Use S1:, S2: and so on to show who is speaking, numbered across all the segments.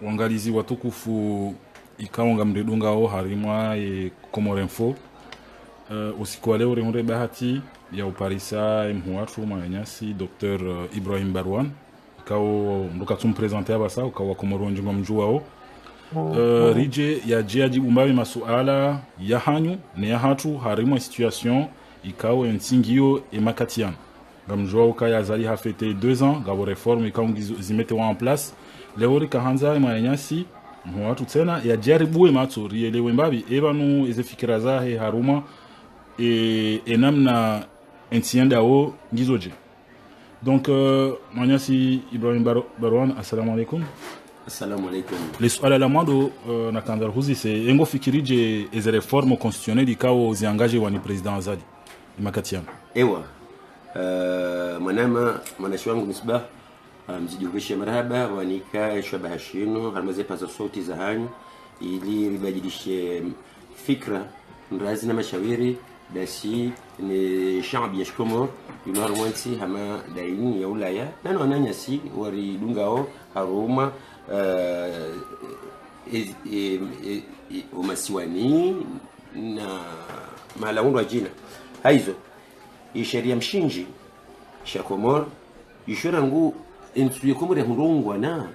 S1: wangalizi watukufu ikaonga mredungao harimwa e Komorenfo usiku wa leo remure bahati ya uparisa mhuatu manyasi Dr. Ibrahim Barwan ikao ndoka tumpresenter abasa ukawa Komoronji ngomjuao rije ya jiaji umbawe masuala ya hanyu ne ya hatu harimwa situation ikao nsingio e makatian gamjua ukaya zali hafete 2 ans gabo reforme ikao zimete en place leori kahanza manyasi watu tena ya jaribu matsuri elewe mbabi ebanu ezefikira zahe haruma namna entienda o ngizoje donc manyasi Ibrahim Barwan assalamu alaikum.
S2: Assalamu alaikum.
S1: Le swala la mwado na kandar huzi se engo fikirije eze reforme constitutionnelle ikao ziangaje wani president Azadi imakatiana
S2: Ewa manama mwanashi wangu Misbah mzijurishe marhaba wanika shabaha shino harmaze paza sauti za hanyu ili ribadilishe fikra mrazi na mashawiri basi ni shabi ya Komoro yunarwansi hama daini ya Ulaya nano ananyasi waridungao haruma umasiwani na malaundo wa jina haizo isheria mshinji sha Komoro ishora ngu insuye Komoro ya hurungwa na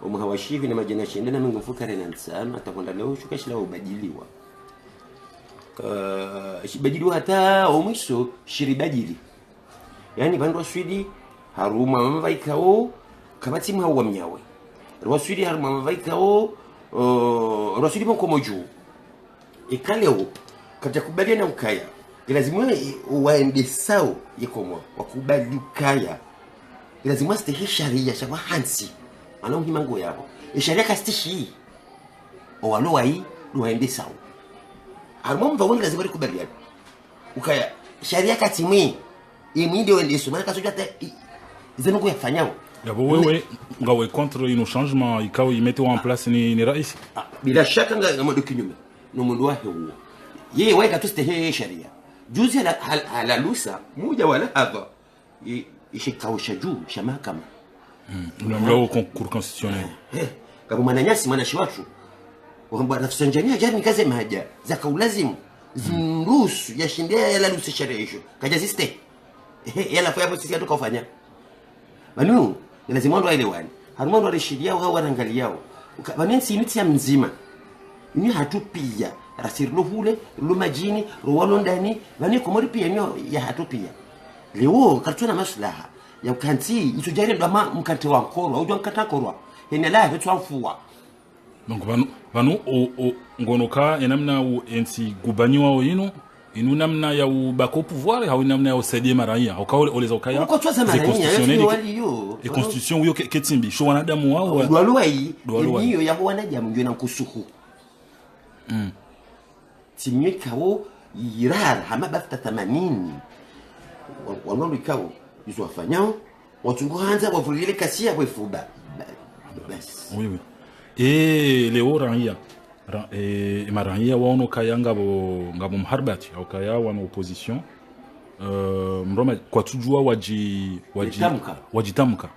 S2: umuhawashivi na majina shindana mingu mfukare na nsana atakonda leo shukashila ubadiliwa shibadiliwa hata omwiso shiribadili yani bandu waswidi haruma mavaikao kabati mhawa mnyawe waswidi haruma mavaikao waswidi mkomoju ikaleo katika kubaliana ukaya lazima waende sawa yekomo wakubali ukaya lazima stehe sharia shaba hansi ana uhimango yabo sharia kastishi owalo wai waende sawa haruma mvawoni lazima kubaliana ukaya sharia katimwi iminde wende so maana kasoja hata zenu yafanyao
S1: yabo wewe ngawe contre ino changement ikao imete en place ni rais
S2: bila shaka ngamo kinyume no mundu wa hewo yeye weka tu stehe sharia juzi ala lusa moja wala hapa ishikausha juu sha mahakama
S1: unamlao concours constitutionnel
S2: kama mananyasi mwanashi watu wamba rafsanjania jani kaze mahaja za kaulazimu zimruhusu yashindia ala lusa sharia hiyo kaja ziste yala kwa hapo sisi tukafanya banu lazima ndo aelewani haruma ndo alishidia au wanangaliao banensi initi ya mzima ni hatupia rasirlo hule lo majini ro ndani bani Komori pia nyo ya hatupia leo katuna maslaha ya kanti itujari ndo ma mkate wa korwa au nkata korwa ene la hetu amfuwa
S1: donc banu ngonoka enamna u ensi gubanyiwa o inu namna ya ubako pouvoir au namna ya usaidia maraia au kaole oleza ukaya constitution uyo ketimbi sho wanadamu wao
S2: dwalwai niyo ya wanadamu ndio na kusuku timikawo yirar hama bafta 80 wanondo ikawo izo wafanyao watungo hanza wavulile kasia kwefuba bas
S1: oui leo raia marangia waono kaya ngabo mharbati au kaya wana opposition mroma kwa tujua wajitamka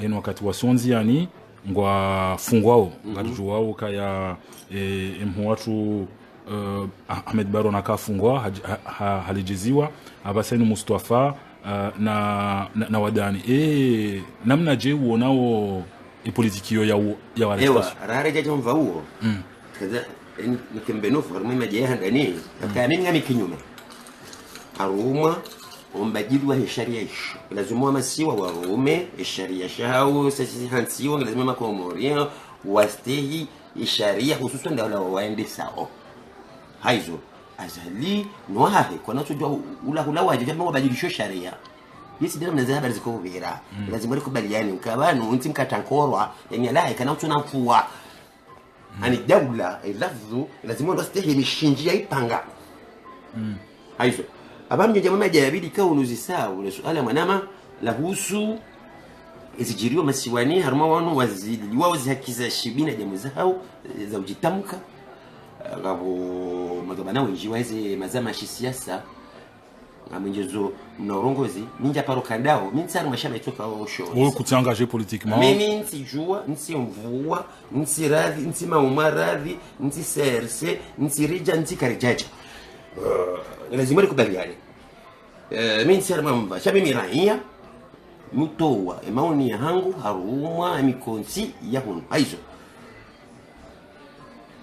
S1: eno wakati wasonzi yani ngwa fungwao ngatujua kaya mhuatu Ahmed Baron akafungwa halijiziwa abaseni Mustafa na wadani namna je uonao politikio ya
S2: arrestation rare jaje mvauo kaza nikembenofu haruma majeha ndani akani ngami kinyume haruma ombajidwa sharia ish lazima masiwa warume sharia shao sisi hansiwa lazima makomoria wastehi sharia hususan ndio waende sao haizo azali noahe kwa natujua ula waje jamaa wabadilisho sharia yesi ndio mnaza habari ziko vera lazima likubaliane ukabanu unti mkatankorwa yani la kana utuna mfuwa ani dawla ilafzu lazima ndo stehe mishinjia ipanga haizo abamje jamaa majabidi kaunuzi sawa ule swala manama la husu izijiriwa masiwani haruma wanu wazidi wazi hakiza shibina jamu zao za ujitamka ngabo magabana wenji waze mazama shi siasa amwenjezo na urongozi ninja paro kandao mimi tsari mashaba itoka wao show
S1: wewe kutangaje politiquement
S2: mimi nsijua nsimvua nsiradhi nsimaumarathi nsiserse nsirija nsikarijaja lazima nikubaliane mimi nsari mamba shabi miraia mutowa maoni yangu harumwa mikonsi ya hunu haizo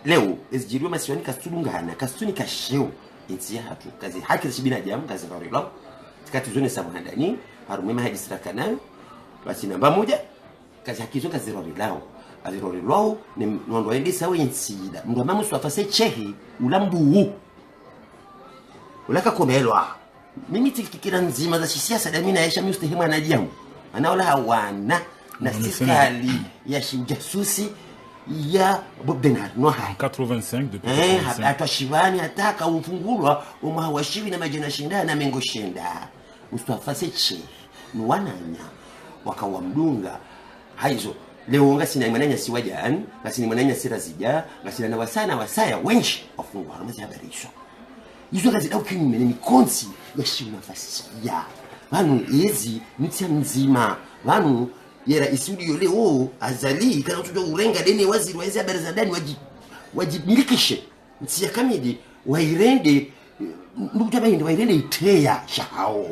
S2: leo ezijiriwa masiwani kasudungana kasuni kasheo insi hatu kazi haki za binadamu kazi rori lao tikati zone sabu ndani harumema hajisiraka nayo basi namba moja kazi haki zo kazi rori lao ni ndo ende sawa insida ndo mama swafase chehi ulambu ulaka komelwa mimi tikikira nzima za siasa da mimi naisha mimi stehemu anajiamu anaola hawana na sikali ya shujasusi ya Bob Denard no hai
S1: 85 depuis
S2: atashivani ataka ufungulwa umahawashivi na majina shinda na mengo shenda Mustafa Seche ni wananya wakawa mdunga haizo leo ngasina mwananya si wajani ngasina mwananya sira zija ngasina na wasaya wenshi wafungwa amazi habarisho hizo kazi au kinyume ni konsi ya shina fasia banu ezi mtia mzima banu yera isudio leo azali kana tujo urenga deni waziri waweza habari za ndani wajibilikishe ntia kamidi wairende ndutabainde wairende iteya shao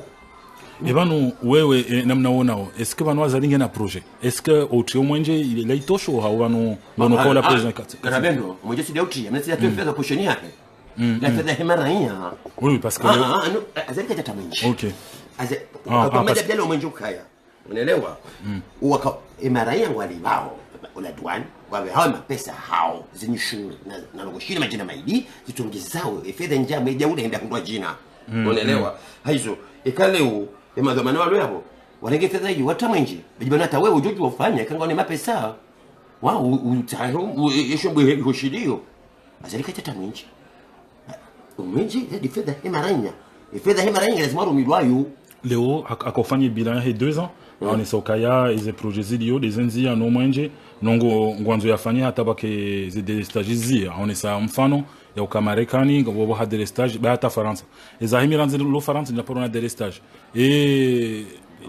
S1: ebanu wewe namnaonao est-ce que banu wazalinge na projet est-ce que otrio mwenje ile laitosho ha banu bono la president
S2: karabendo mwenje si dauti amesema tu fedha kushoni yake la fedha hemaraia
S1: oui parce que
S2: azali kaja tamanji
S1: OK
S2: kwa mada mwenje ukaya unaelewa waka emaraia wali wao wala duan wawe hawa mapesa hao zinyishu na logoshina majina maidi zitongezao fedha njaa meja unaenda kundwa jina unaelewa hizo ekaleo emadhamana walo yabo walenge fedha hiyo watamwenje bijibana hata wewe ujojo ufanya kanga ni mapesa wao utaho yeshobwe hoshidio azalika tatamwenje umwenje hadi fedha hemaraia lazima rumilwayo
S1: leo akofanya bilan ya 2 ans on sokaya ize projets zilio dezenzi no mwenje nongo ngwanzo yafanya hata bake zide stages on sa mfano ya ukamarekani ngobo hadere stage ba hata Faransa ezahimiranze lo Faransa na porona de stage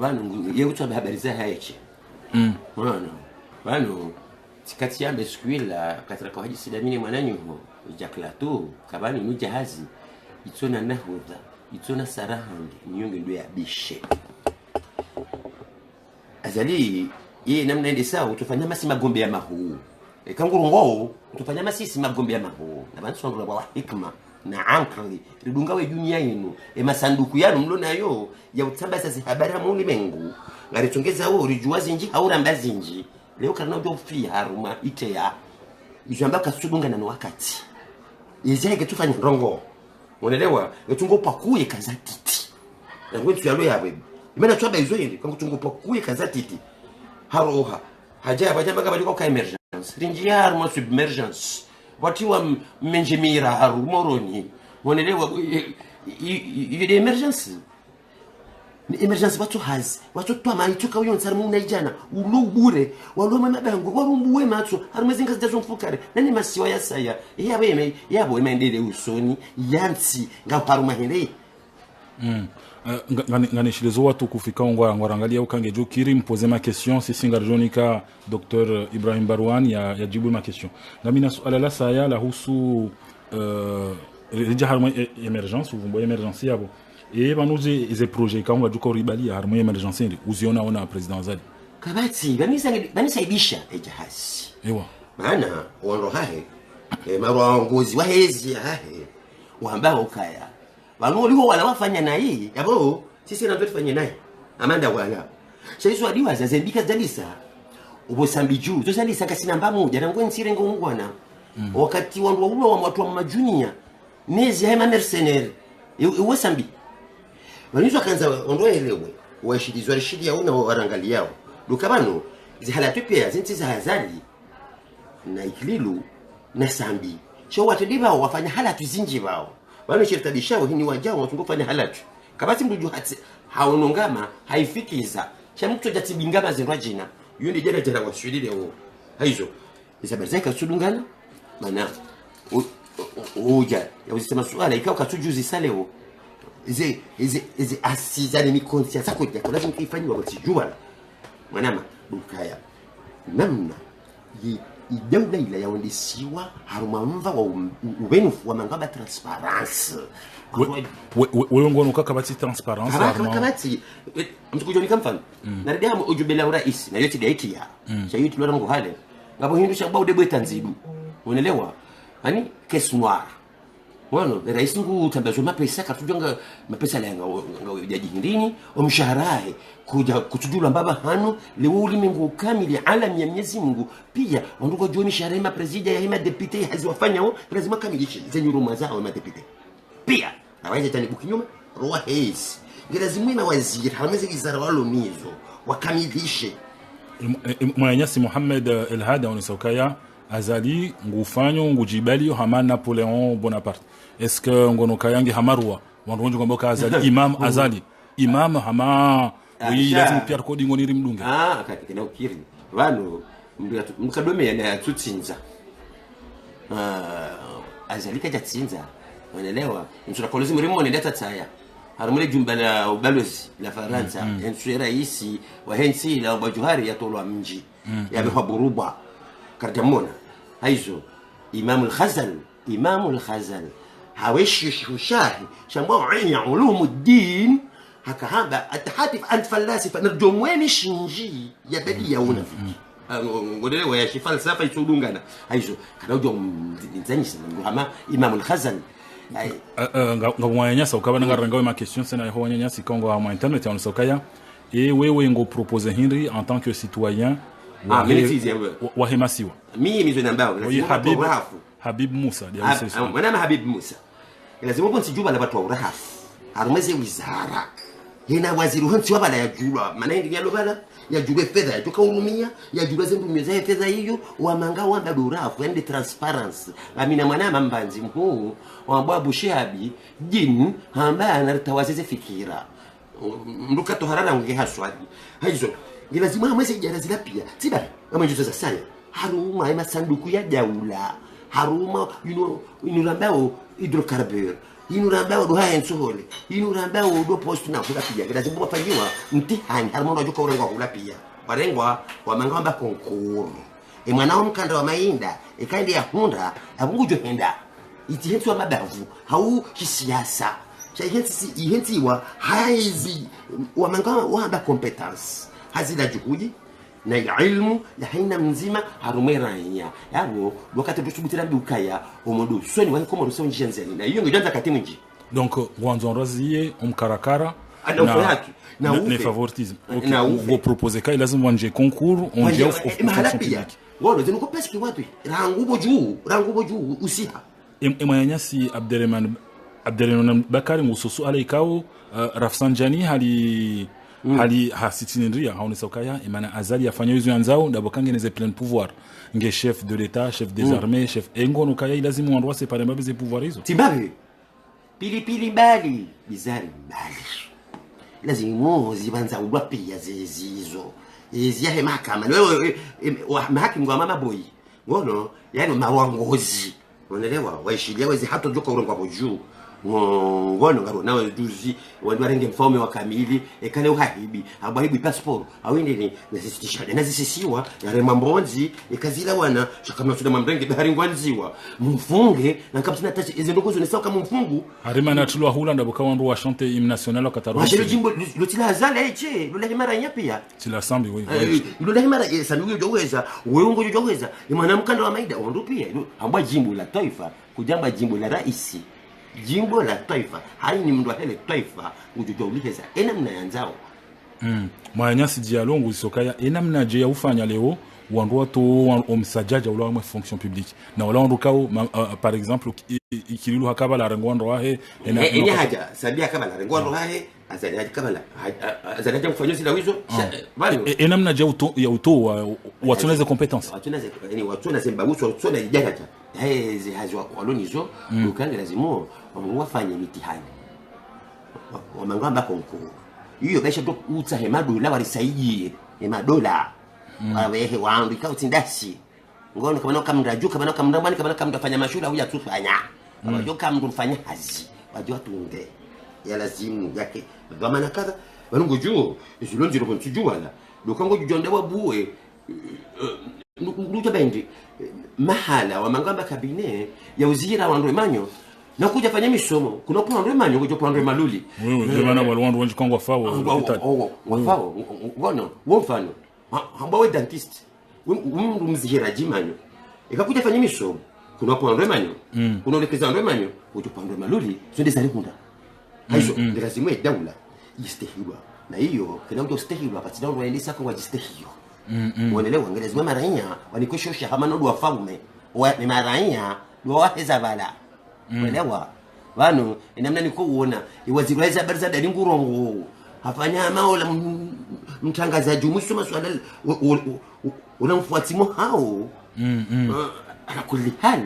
S2: banu yeutwa habari za hayeche banu tikati ya beskuila katara kwa haji sidamini mwananyu ho jaklato kabani nu jahazi itsona nahodha itsona sarahangi nyonge ndo ya bishe azali yeye namna ende sawa utufanya masi magombe ya mahu kanguru ngoo utufanya masi magombe ya mahu na bantu songola wa hikma na ankali ridungawe dunia yenu masanduku yanu mlona yo ya utambasa si habari ya ulimwengu ngalitongeza wao rijuazi nji au rambazi nji leo kana ndo fi haruma iteya ijamba kasudunga na wakati yezeke tufanya rongo unaelewa etungo pakuye kazatiti na ngwetu yalo yawe imena twaba izo yindi kangu tungo pakuye kazatiti haroha haja bajamba kabali kwa emergence rinjia mo submergence watiwa menjimira haru moroni unaelewa ile emergence ni emergence watu twa maituka uyo nsari mu naijana ulubure waloma mabango warumbuwe matso harumwezinga zidazo mfukare nani masiwa ya saya yabo emendele usoni yansi ngaparuma hele
S1: ngane shilezo watu kufika ngwarangalia ukange jo kiri mposer ma question si singarjonika Dr Ibrahim Barouane ya jibu ma question ngamina suala la saya la husu rija haruma emergence uvumbo emergence yabo banuze ize projet kama duko ribali harmonie emergence ndi uziona ona president Zali
S2: kabati banisaidisha ejahasi
S1: ewa
S2: maana wando hahe marongozi wahezi hahe wambao kaya banoliho wala wafanya na hii yabo sisi na tufanye naye amanda wala shaizo adiwa zazendika dalisa ubosambi juu zozalisa kasina mbamoja na ngwensire ngongwana wakati wando ulo wa watu wa majunia nezi haima mercenaire ubosambi wanizo kanza ondoelewe washidizwa rishidi yaona warangali yao lukabano zihalatu pia zinti za hazali na ikililu na sambi sho watediba wafanya halatu zinji bao bano shirtabishao hini wajao watungofanya halatu kabati mduju haonongama haifikiza cha mtu jatibingama zinrajina yundi jera washuhidi leo haizo isabarzeka sudungana mana uja ya usema swala ikawa katujuzi saleo izi asizani mikonsi sako yako lazima ifanywe wakijua mwanama dukaya namna idawla ila yaondisiwa harumamva wa ubenufu wa mangaba transparence
S1: wewe ngono kakabati transparence
S2: kakabati mtukujoni kamfano naridi hamu ujubela urais na yote daitia shayu tulora ngo hale ngabo hindu shabau debwe tanzidu unaelewa yani caisse noire wano rais ngu tambazo mapesa katujanga mapesa la ngawajaji hindini omshaharahe kuja kutujula mbaba hano leo ulimengu kamili alam ya Mwenyezi Mungu pia wanduko joni mishahara ya president ya hima deputy haziwafanya lazima kamilishe zenye huruma zao ma deputy pia na waje tani bukinyuma roa haze lazima na waziri hamezi wizara walo mizo wakamilishe
S1: Mwanyasi Mohamed El Hada unisokaya azali ngufanyo ngujibali hama Napoleon Bonaparte est-ce que ngono kayangi hamarwa wandu ngomboka azali imam azali imam hama oui lazima Pierre Kodi ngoni rimdunge
S2: katika na ukiri wano mkadome na tutsinza azali kaja tsinza unaelewa msura kolezi mrimo nenda tsaya harumule jumba la ubalozi la Faransa ensu raisi wa hensi la bajuhari yatolwa mji yabewa buruba kardamona haizo Imam al-Khazal hawishi shushahi shambao ya ulumuddin hakahaba atahatif ant falasifa narjumweni shinji ya badi ya unafiki ngodelewa ya falsafa itudungana haizo kanajo nzanyisa ngama Imam al-Khazal
S1: ngabwanya sauka bana ngarangawe ma question sena yaho nyanya sikongo ha internet ya unsokaya wewe ngo proposer Henry en tant que citoyen wahemasiwa
S2: mimi mizo nambao
S1: Habib Musa
S2: mwana Habib Musa lazima bonsi juba la watu wa urahafu harumeze wizara hina waziri hansi wabala ya jula maana ndio yalobala ya jule fedha ya toka urumia ya jula zembu meza fedha hiyo wa manga wanda urahafu and transparency amina mwana mambanzi mkuu wa babu shabi jin hamba anatawazeze fikira mruka toharana ngi haswadi hizo ni lazima mweze jara zila pia tiba kama juzo za saya haruma ima sanduku ya daula haruma inurambao hydrocarbure inurambao do haya nsohole inurambao do post na kula pia lazima wafanyiwa mtihani haruma unajua urengwa kula pia barengwa wa mangamba konkuru mwanao mkanda wa mainda ikaende ya hunda abungujo henda itihetwa mabavu hau kisiasa chahensi wa haizi wa mangamba wa competence hazina juhudi na ilmu ya haina mzima harumeranya yabo wakati tushubutira dukaya omodo soni wa komo ruso njenzeni na hiyo ngijanza katimu nji
S1: donc wanzo raziye umkarakara
S2: na
S1: ne favoritisme vous proposez kai lazima wanje concours on dit of
S2: fonction publique wao ndio ko peski watu rangubo juu usiha
S1: Mwanyasi Abdelrahman Bakari ngususu alaikao Rafsanjani hali hasitiniria haonisokaya imana azali afanya hizo yanzao ndabokangeneze plein pouvoir nge chef de l'état chef des armées chef engono kaya lazima wandoa séparer mabize pouvoir hizo
S2: tibabe pili bali bizari bali lazima zibanza udwa pia zizo ziyahe mahakama wewe mahakimu wa mama boy ngono yani mawangozi unaelewa waishilia wezi hata joka urengwa bojuu ngono ngaro nawe duzi warenge mfaume wa kamili ekale uhahibi abahibi passport awinde ni zisitishana na zisisiwa yale mambonzi ekazila wana shakama tuna mamrenge bahari ngwanziwa mfunge na kapsina tachi izo ndogozo ni sawa kama mfungu
S1: harima na tulwa hulanda bokawandu wa chanter hymne national kataro
S2: wa jimbo lotila hazala eche lula himara nyapia
S1: tila sambi oui
S2: lula himara sambi joweza weungo joweza ni mwanamkanda wa maida ondo pia ambwa jimbo la taifa kujamba jimbo la raisi jimbo la taifa hai ni mndu hele taifa ujujauliza enamna yanzao
S1: Mwanyasi dialongo isokaya enamna je ya ufanya leo wandu watu omsajaja ula wa fonction publique na wala wandu kao par exemple ikililu hakaba la rengwando wahe
S2: ene haja sabia kama la rengwando wahe azali haja kama la azali haja kufanywa sila wizo bali
S1: enamna je ya uto watu na compétence
S2: watu na sembabuso watu na jaja hizi hazwa walonizo ukanga lazima wafanye mitihani wamangamba konkuru hiyo kesha ndo utsa hema dola walisaidie hema dola wawehe waandika utindasi ngono kama kamrajuka kama kamramani kama kamtafanya mashula huja tufanya wajua kama mfanya hazi wajua tunde ya lazimu yake dhamana kadha banungo juo izilonzi ro ntujua la dokango jujonda wabuwe nduta bendi mahala wa mangamba kabine ya uzira wa Ndwemanyo na kuja fanya misomo kuna kwa Ndwemanyo kuja kwa Ndwemaluli
S1: wewe bana walwandu wanji kangwa fawo
S2: wafawo ngono wofano hamba we dentist mzihira jimanyo ikakuja fanya misomo kuna kwa Ndwemanyo kuna lekeza Ndwemanyo kuja kwa Ndwemaluli sonde zali kunda hizo ni lazima daula yistehilwa na hiyo kila mtu stehilwa patina ndo endisa kwa jistehilwa unaelewa ngelezima maranya wanikoshosha kama ndo wafaume ni maranya waweza bala unaelewa wano namna niko uona iwazirweza barza dali ngurongo hafanya maola mtangazaji musoma swala unamfuatimo hao ala kulli hal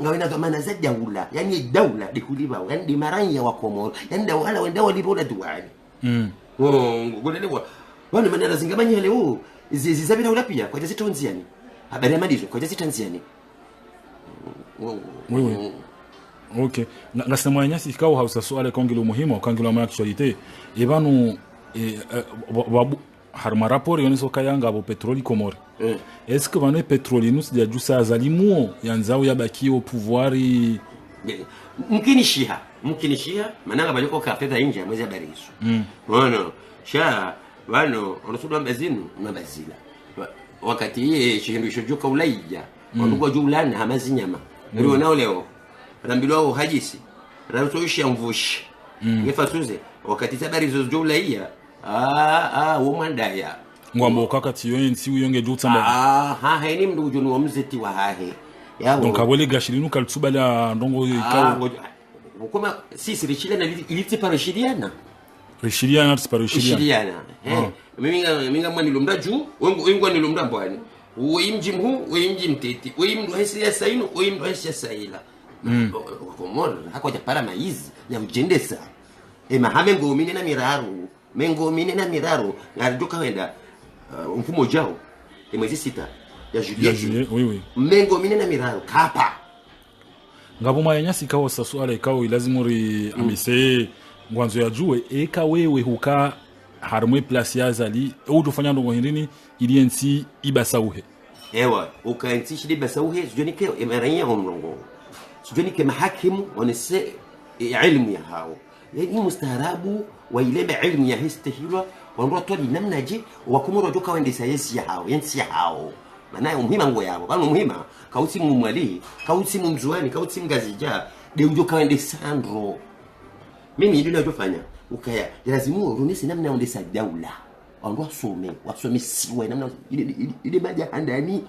S2: ngawina dhamana za daula yani daula dikuliwa yani maranya wa Komoro yani wala wenda walibola duwani unaelewa wano manera zingamanya leo zizabira ulapia kwa jazi tonziani habari ya madizo kwa jazi tanziani
S1: wewe okay ngasema nyasi ikao hausa swala kongelo muhimu kongelo ma actualité ebanu babu harma rapport yoniso kayanga abo petroli Komoro est-ce que vanu petroli nous dia jusa zalimu yanzao yabaki au pouvoir
S2: mkinishia mananga baliko ka fedha nje ya mwezi habari hizo wana sha wano onasudwa mbazinu mabazila wakati hii shindu shojoka ulaija ndugu julana hamazi nyama ndio nao leo rambilwa hajisi ramtoisha mvushi ngefatuze wakati habari hizo julaia womandaya
S1: ngwambo kakati yonsi uyonge jutsamba
S2: haini mndu junu wa mzeti wa hahe
S1: yabo donc abole gashilinu kaltsubala ndongo ikawo
S2: kama sisi richiliana iliti parishiliana
S1: Richiliana
S2: minga mwani lomda juu wengu ni lomda mbwani uimji mhu uimji mteti uimdu hesi ya sainu uimdu hesi ya saila Komoro hakoja para maizi ya mjendesa mahame ngomine na miraru ngarijoka wenda mfumo jao mwezi 6 ya Juillet
S1: oui
S2: mengomine na miraru kapa
S1: ngabo mayanyasi kawo sasuala ikawo ilazimuri amise ngwanzo ya juwe eka wewe huka harmwe place ya zali au dufanya ndo ngindini iliensi ibasauhe
S2: ewa ukaensi shidi basauhe sijonike emaranya omrongo sijonike mahakimu wanese ilmu ya hao yani mustaarabu wa ile ilmu ya histahilwa wandoa todi namna je wakumuro joka wende sayensi ya hao yensi ya hao maana muhima ngo yabo kana muhima kauti mumwali kauti mumzuani kauti mgazija de ujoka wende sandro mimi ndio ninachofanya ukaya lazima urunisi namna ondesa daula wandoa wasomesiwe namna ile maja handani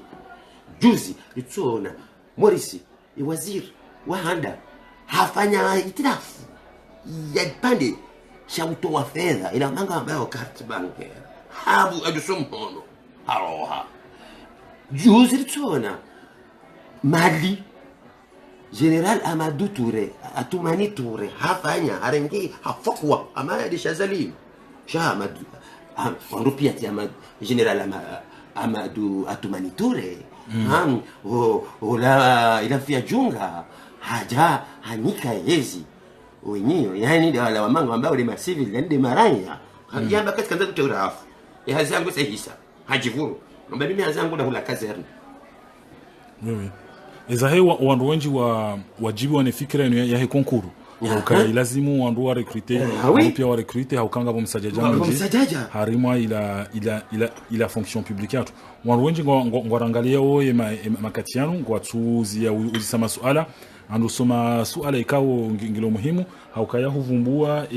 S2: juzi itsona Morisi waziri wa handa hafanya itirafu ya pande shauto wa fedha ila manga ambayo carte bancaire habu adusomono haroha juzi itsona mali General Amadou Touré Atumani Touré hafanya harenge hafokwa amadi shazalim Amadou wanrupia ti General Amadou Atumani Touré ola ilafia junga haja hanika yezi wenyewe yani ndio wala wamango ambao ni civil ndio maranya yamba katika ndio turafu ya hazangu sehisa hajivuru ngombe mimi hazangu na hula kazerni
S1: wewe ezahe wandu wengi wajibu wanafikira ya he konkuru ukaya lazimu wandu wa recruiter pia wa recruiter haukanga bo msajaja harima ila fonction publique yatu wandu wengi ngwarangalia oye makatiano ngwatuzi ya uzisama suala ando soma suala ikawo ngilo muhimu haukaya huvumbua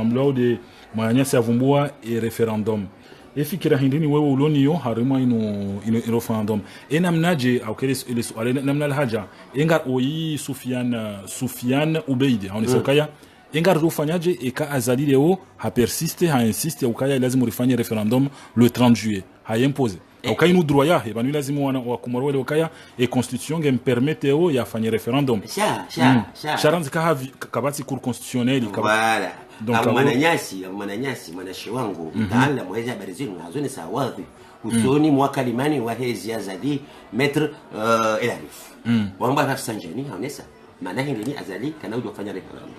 S1: amlaude mwanyasi avumbua referendum efikira hindini wewe uloniyo harima ino referendum namnaje au kile ile suala namna alhaja enga oyi Soufiane Ubeidi aonesa ukaya enga rufanyaje eka azali leo ha persiste ha insiste ukaya lazima rifanye referendum le 30 juillet ha impose ukaya inu droit ya he banu lazima wa Komoro ile ukaya constitution ngem permette o ya fanye referendum sharanzi kabati cour constitutionnelle
S2: voilà donc mananyasi mwanashi wangu mtaala mwezi habari zenu hazoni sawadhi usoni mwaka limani wa hezi azali maître Elarif wamba Rafsanjani haonesa maana hindi ni azali kana uje kufanya referendum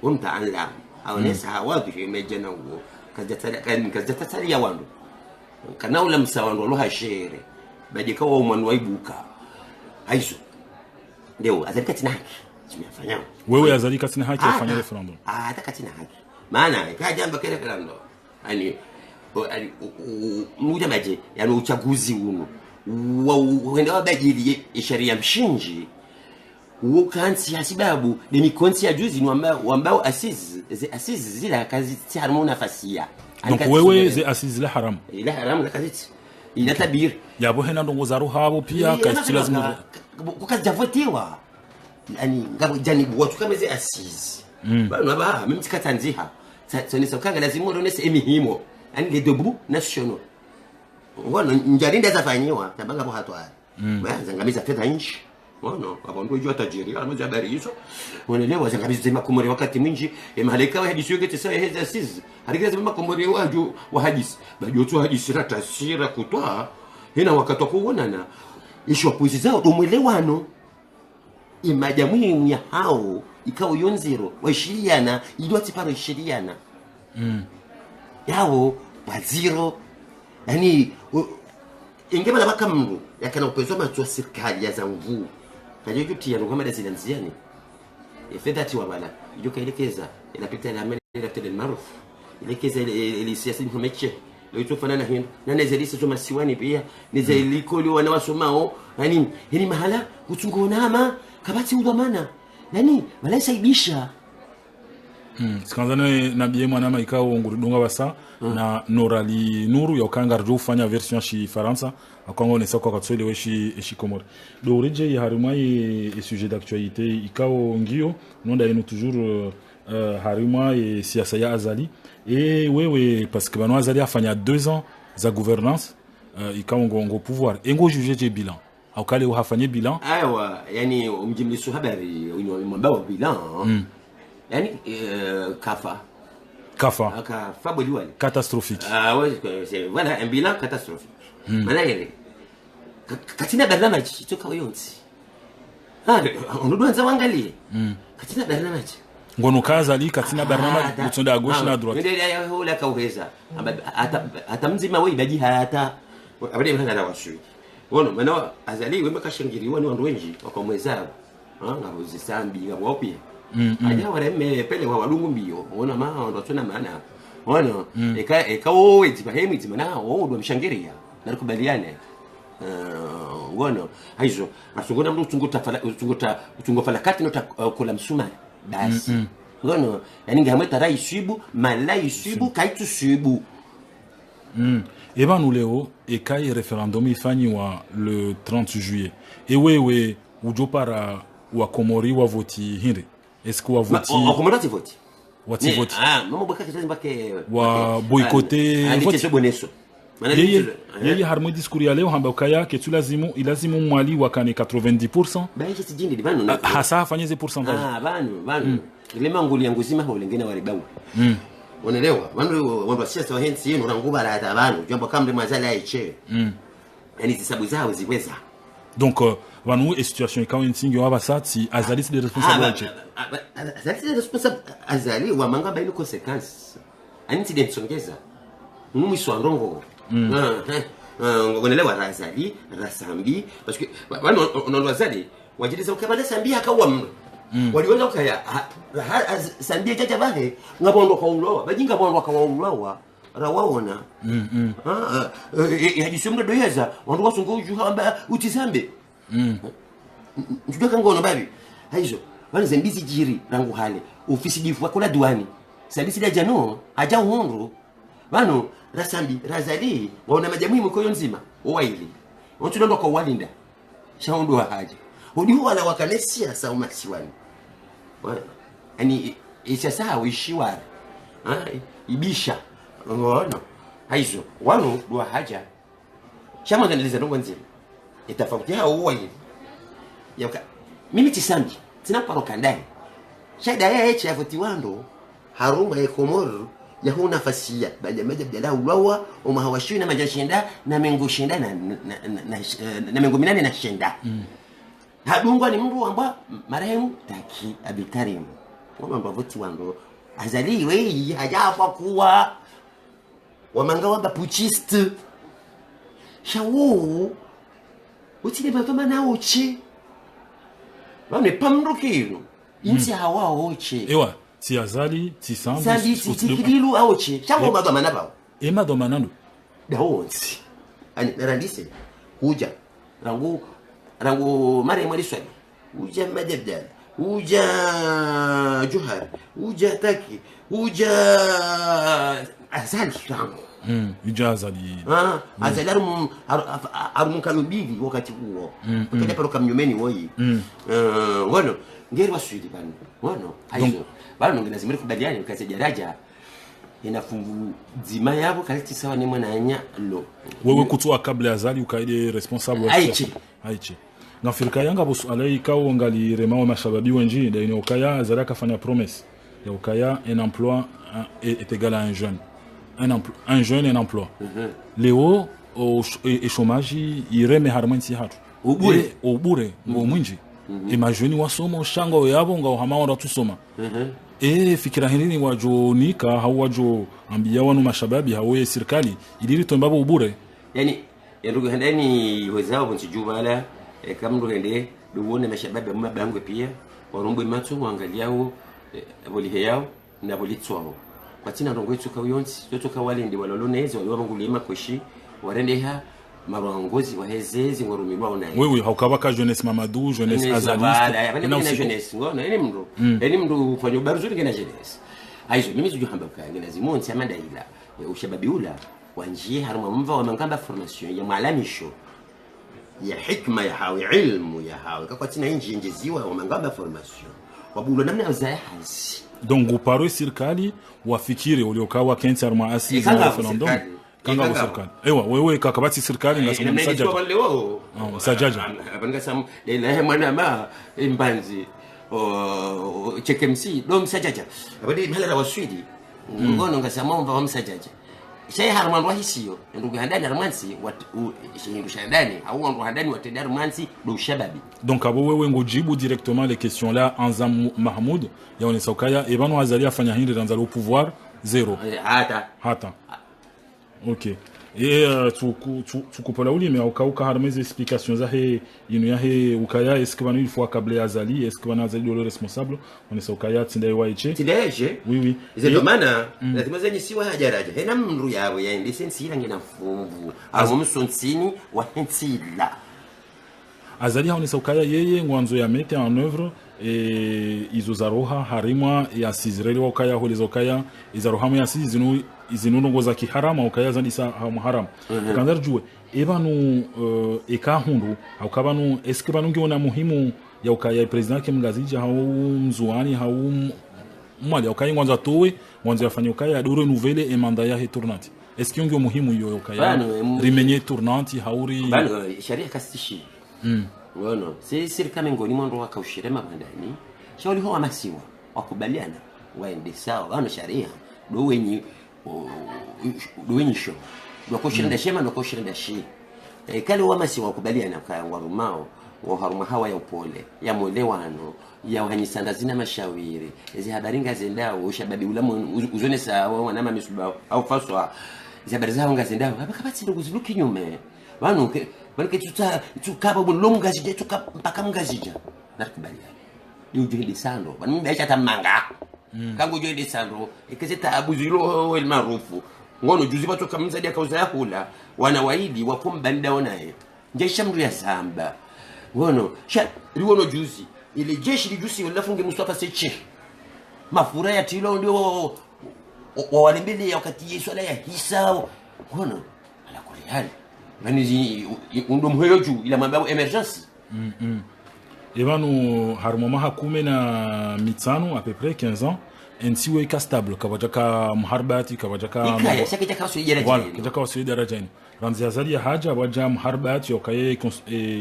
S2: ومتعلم او ناس واضح يمجنا كذا تسالي يا واندو kana ule msawando lo hashere baje kwa umwan waibuka haizo ndio azalika tina haki simefanya
S1: wewe azalika tina haki afanya referendum
S2: ataka tina haki maana ikajamba kile ndo yani muja maje yani uchaguzi uno wenda wabajili sheria mshinji ukansi sababu ni mikonsi ya juzi ni ambao asizi zile kazi harmu nafasia
S1: donc wewe ze asizi la haram
S2: ila haram la kazi ila tabir
S1: yabo hena ndongo zaru habo pia kazi lazima
S2: kukazi javotiwa yani ngabo janibu watu kama ze asizi bana mimi tikatanziha sonisa kanga lazima ndonese emihimo yani les debout nationaux ngono njarinda zafanyiwa tabanga hapo hatwa ngamiza fedha nchi wana abantu jua tajiri alamaza habari hizo wanaelewa zangamiza zima kumori wakati mwingi mahalika wa hadisi yote sasa hizi asizi halika zima kumori waju wa hadisi bado tu hadisi ratasira kutoa hina wakati kuonana isho puzi zao umwelewano imaja muhimu ya hao ikao yonzero washiriana ili watiparo ishiriana yao waziro yani ingema na makamru yakana upezo macho serikali ya zangu kaje kutia ngoma dazina nziani ifedati wa bala yuka elekeza inapita na ameni la tele maarufu elekeza ile siasa ni meche leo fanana hiyo na nezalisa zoma siwani pia nezalikoli wana wasomao yani mahala kutungona ama kabati udhamana yani wala saibisha
S1: sikandane na biye mwana maikao ngurudunga basa na Norali Nuru ya ukanga rjo fanya version shi Faransa akongo ne sako katsole weshi Komore do reje ya haruma et sujet d'actualité ikao ngio nonda yenu toujours haruma et siasa ya Azali et wewe parce que bano Azali afanya 2 ans za gouvernance ikao ngo pouvoir engo juger je bilan akale uhafanye bilan
S2: aiwa yani umjimlisu habari mwambao bilan yani kafa boliwali
S1: catastrophique
S2: voilà un bilan catastrophique maana yale katina barnamaji toka yonzi ondoanza wangalie katina barnamaji
S1: ngono kaza li katina barnamaji utonda gauche na droite
S2: ndio hola kauheza hata mzima wewe baji hata abade mtana na washui wono maana Azali wema kashingiriwa ni wandu wengi wakomwezao ngabo zisambi ngabo opia aja wareme pele wa walungu mbio ona ndo tuna maana ona eka owe zibahemi zimana ndo mshangiria na kubaliane ngono hizo asungona mtu tungota kati nota kula msuma basi ngono yani ngameta raisibu malaisibu kaitu sibu
S1: eba nuleo ekai referendum ifanywa le 30 juillet ewewe ujopara wa Komori wa voti hiri est-ce que wa voti
S2: akomorati voti
S1: wati voti
S2: mama baka kitazimba mbake
S1: wa boycotter
S2: voti boneso
S1: yeye harmo discours ya leo hamba ukaya ke ilazimu mwali wakane 90%
S2: baje sijindi bano
S1: hasa afanyeze pourcentage
S2: bano ile manguli yangu zima ho lengena walibau unaelewa bano wamba siasa wa hensi yenu ranguba la tabano jambo kama mazala aiche yani zisabu zao ziweza
S1: donc vanu et situation ikawa nsingi wa basati Azali c'est des responsables
S2: Azali c'est des responsables Azali wa manga ba ile conséquence incident songeza mimi swandongo unaelewa Azali rasambi parce que bano on Azali wajiliza ukabana sambi akawa waliweza ukaya sambi jaja bahe ngabondo kwa ulowa bajinga bondo kwa ulowa rawaona hadisumda doyeza wandu wasungo ujuhamba utizambe njudoka ngono babi haizo wale zembizi jiri rangu hale ofisi difu kula duani sabisi da jano aja uhundu bano rasambi Razali waona majamii mkoyo nzima owaili ontundo kwa walinda shaundu haja odi wala wakanesia sa umasiwani yani isasa wishiwa ibisha ngono haizo wano dua haja chama ndaliza ndongo nzima itafauti hao uwaili yaka mimi tisambi tina paroka ndani shaida yeye chavoti wando haruma ya Komoro ya huna fasia baada maja bidala ulawa umahawashui na majashinda na mengo shinda na mengo minane na shinda hadungwa ni mtu amba marehemu Taki Abikarim wamamba voti wando azaliwe hajafa kuwa wamangawa bapuchiste shawo utile mapama na uchi wane pamrukiro insi hawa oche
S1: ewa si azali ti sambu
S2: sandi tikililu aoche shawo mapama na bao
S1: ema domanando
S2: dawonsi ani narandise huja rangu mare mwali swali huja madabdal huja juhar huja taki huja azali rangu
S1: huja azali
S2: azali arum kalubili wakati huo kile paro kamnyumeni woi ngono ngeri waswidi bano ngono aizo bano nginazimiri kubaliani kaze daraja inafungu zima yabo kaliti sawa ni mwananya lo
S1: wewe kutoa kabla azali ukaide responsable aichi na firika yanga bosu alai kawo ngali remao mashababi wenji da ino kaya azali kafanya promesse ya ukaya un emploi est égal à un jeune un jeune un emploi leo au chômage ireme harmanti hatu obure ngo mwinji imagine wasoma ushanga yabo ngo hamaona tusoma fikira hili wajonika hawajo ambia wanu mashababi hawe serikali ilili tombabo ubure
S2: yani ndugu handani wezao nsijubala kama ndugu hende duone mashababi mabangwe pia warumbu matso wangaliao bolihe yao na bolitswao kwatina ndongo itsuka uyonsi totoka walende waloloneze walobangulima koshi warendeha marongozi wahezezi ngorumirwa unaye
S1: wewe haukabaka jeunesse Mamadou jeunesse azaliste
S2: na jeunesse ngona eni mndu ufanya ubaruzuri ngena jeunesse aizo mimi siju hamba kwa ngena zimonsi amanda ila ushababi ula wanjie haruma mva wa mangamba formation ya malamisho ya hikma ya hawi ilmu ya hawi kwa tina inji njeziwa wa mangamba formation wabulo namna uzaya hazi
S1: donc uparo serikali wafikire uliokawa kensi haruma asisi na referendum kanga serikali ewa wewe kakabati serikali ngasema msajaja msajaja
S2: abanga sam lele mwana ma imbanzi chekemsi do msajaja abadi mhala waswidi ngono ngasema mva msajaja shay harman wahisiyo ndugu handani harmansi shindu shandani au ndo handani watenda harmansi do shababi
S1: donc abo wewe ngojibu directement les questions là Anzam Mahmoud yaonesa ukaya ebano azali afanya hindi danza au pouvoir zero hata OK. Et tu coupe la uli mais au cas où harmez explications za he inu ya he ukaya est-ce que il faut accabler Azali est-ce que Azali le responsable on est ukaya tindai waiche
S2: tideje
S1: oui
S2: izo maana lazima zenye siwa hajaraja hena mndu yawe ya lisensi ila ngina mfuvu azomsonsini wa hensila
S1: Azali on est ukaya yeye ngwanzo ya mete en œuvre et izozaroha harimwa ya sizreli ukaya holizo ukaya izarohamu ya sizinu izinungo za kiharama ukaya zandisa haram kanzar juwe ebanu ekahundu ukabanu eske banu ngiona muhimu ya ukaya president kemgazija hau mzuani hau mwali ukaya ngwanza towe ngwanza afanye ukaya do renouveler et mandat ya tournante eske ngio muhimu yo ukaya rimenye tournante hauri
S2: bano sharia kastishi ngono si kama ngoni mondo wakaushire mabandani shauri ho amasiwa wakubaliana waende sawa bano sharia do wenyi show do ko shirinda shema no ko shirinda shi kale wamasi wakubaliana kwa warumao wa haruma hawa ya upole ya molewano ya wanyisanda zina mashawiri ezi habaringa zendao ushababi ulamu uzone sawa wanama misubao au faswa ezi habari zao ngazendao kabati ndugu ziluki nyume bano ke tukaba bulonga zije tukapaka mngazija nakubaliana yujili sando bani mbecha tamanga kango jeli sando ikizita abuzilo el maarufu ngono juzi watu kamzadi akauza yakula wanawaidi wakombanda naye njesha mru ya samba ngono sha riwono juzi ile jeshi lijusi walafunge Mustafa Seche mafura ya tilo ndio walimbili wakati Yesu ala ya hisa ngono ala kuliani bani ndo mheyoju ila mambo emergency
S1: Ebanu harumoma hakume na mitano à peu près 15 ans ntiwe ka stable kabajaka mharbati kabajaka
S2: ikaya shakitaka usijera
S1: jeni voilà kijaka usijera jeni ranzi azali haja waja mharbati yokaye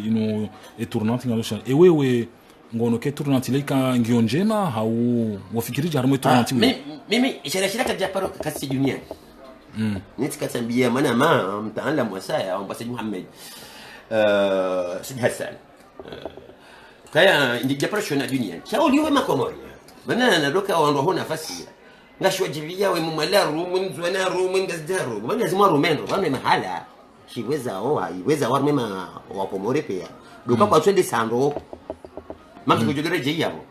S1: ino tournante ngalo ewewe ngono ke tournante leka ngionjema hau wafikirije harumo tournante
S2: mimi ishara kajaparo kasi dunia nitikatambia maana mtaala mwasaya au Mbasi Muhammad Sid Hassan kaya ndi japaro shona dunia shauri wewe makomori bana na doka wando ho nafasi ngashwa jivia we mumala rumu nzwana rumu ngazdaru bana zima rumendo bana mahala shiweza oa iweza war mema wapomore pia doka kwa twende sando maki kujodere je yabo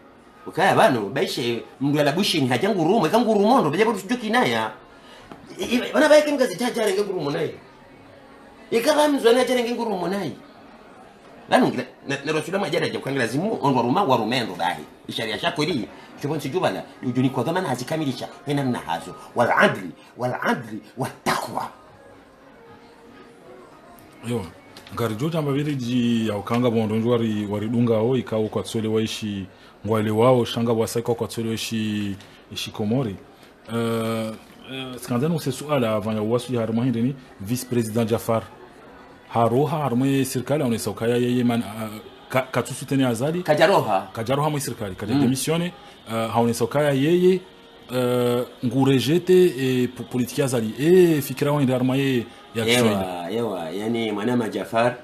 S2: ukaya bano baishe mndwala bushini hajangu rumu kangu rumondo baje kwa tujoki naya bana baike ngazitaja nguru munai ikaba mzwana jana nguru munai lanu na rasula majara je kwanga lazimu onwa ruma wa rumendo bahi isharia shako ili chobonsi jubala yujuni kwa dhamana hazikamilisha hena mna hazo wal adli wat taqwa
S1: yo ngari jota mbabiri ji ya ukanga bondo wari dunga ho ikawo kwa tsole waishi ngwale wao shanga wasaiko kwa tsole waishi Komori skandano se suala avant ya wasu ya harma hindini vice president Jafar haroha harma serikali on esokaya yeye man katusu tena azali kajaroha mwa serikali kaja demisione haonesokaya yeye ngurejete politiki azali fikira wao ndarma ye ya
S2: yewa yani mwanama Jafar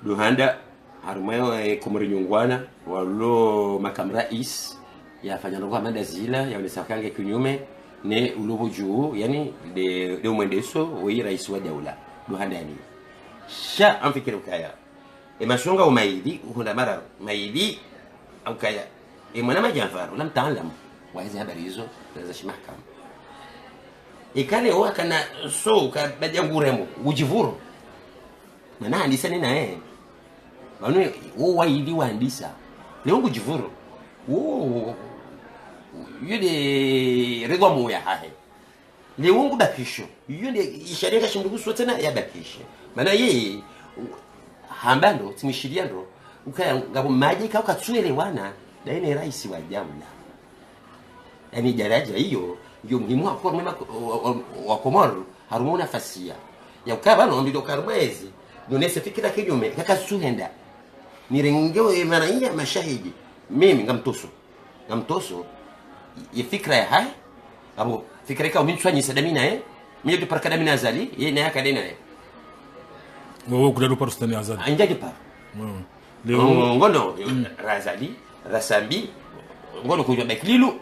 S2: duhanda harmayo Komori nyungwana walo makam rais yafanya ndo kama dazila yaonesakange kinyume ne ulobo juu yani de mwendeso we rais wa daula duhanda yani sha amfikira ukaya mashonga umaidi hunda mara maidi au kaya mwanama Jafar wala mtaalam wa hizo habari hizo za mahakama ikale huwa kana so kabaja nguremo ujivuro maana andisa nina banu waidi waandisa leo ujivuro yule redwa moya hahe leo bakisho yule isharika shinduku sote na ya bakisho maana yeye hambando timishiria ndo ukaya ngabo maji ka ukatsuelewana daine rais wa jamla yani daraja hiyo ndio muhimu kwa mema wa Komoro harumuna fasia ya ukaba no ndio karumezi ndio nese fikira kinyume kaka suhenda nirengewe maraia mashahidi mimi ngamtoso ya fikra ya hai abo fikra ka uminchwanyi sadamina mimi tuparka damina azali yeye na yaka dena
S1: wewe kudado parustani azali
S2: anjaje pa leo ngono razali rasambi ngono kujwa baklilu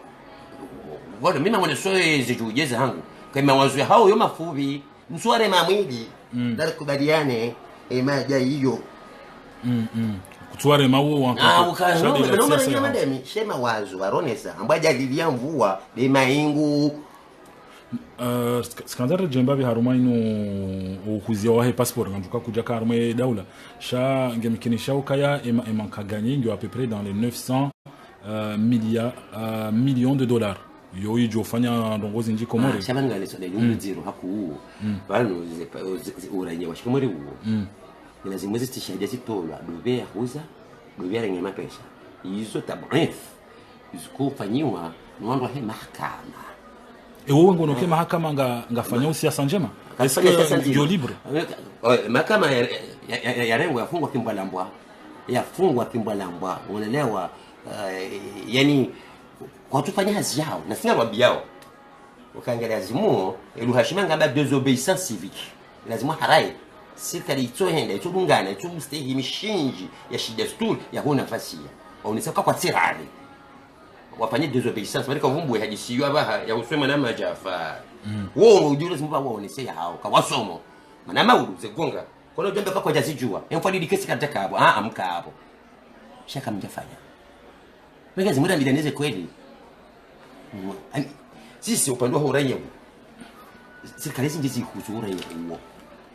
S2: ngono mimi mwana soe zijujeza hangu kama wazo hao yo mafubi msware mamwidi ndari kubaliane maja hiyo
S1: kutware mawo
S2: wangu ukashadi mademi shema wazo aronesa ambaja lilia mvua be maingu
S1: skandar jembavi harumaino ukuzia wahe passport nganduka kuja karme daula sha ngemikinisha ukaya emanka gagner ndio à peu près dans les 900 millions de dollars yo ijo fanya ndongozi nji Komori
S2: shabanga so de zero haku bano uranye washikomori uwo lazima zistishaje sitolwa dobe yahuza dobe renge pesa hizo tabref zikufanyiwa nwando he mahakama
S1: wewe ngono ke mahakama ngafanya siasa njema est-ce que libre
S2: mahakama ya rengo yafungwa Kimbwalambwa unaelewa yani kwa tufanya hazi yao na sina wabi yao ukaangalia zimuo eluhashima ngamba désobéissance civique lazima harai serikali itohenda itudungana itumustehi mishinji ya shidesturi ya huna nafasi waoneseka kwa tirari wafanye désobéissance bali kavumbwe hadisiyo abaha ya uswema na Jafar wao ujule zimba waonesea hao kawasomo mana maulu zegonga kono jombe kwa jazijua emfadili kesi kataka hapo amka hapo shaka mjafanya wega zimuda midaneze kweli sisi upande wa uraia serikali zingizi kuzura hiyo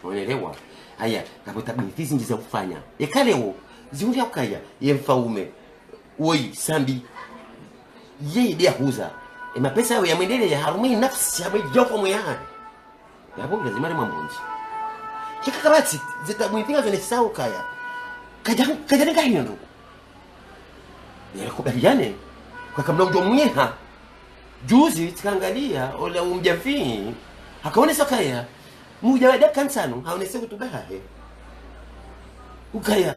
S2: unaelewa haya kapata benefits ngiza kufanya ekaleo ziunja ukaya yemfaume oi sambi yeye dia huza mapesa yao yamwendele ya harumai nafsi hamejoko moyani yabo lazima ni mambonzi kika kabati zitamwinga zone sawa kaya kaja ngani ndo yakubaliane kwa kabla ujomweha juzi tikaangalia ola umjafii akaone sakaya muja wada kansano haonese kutubaha ukaya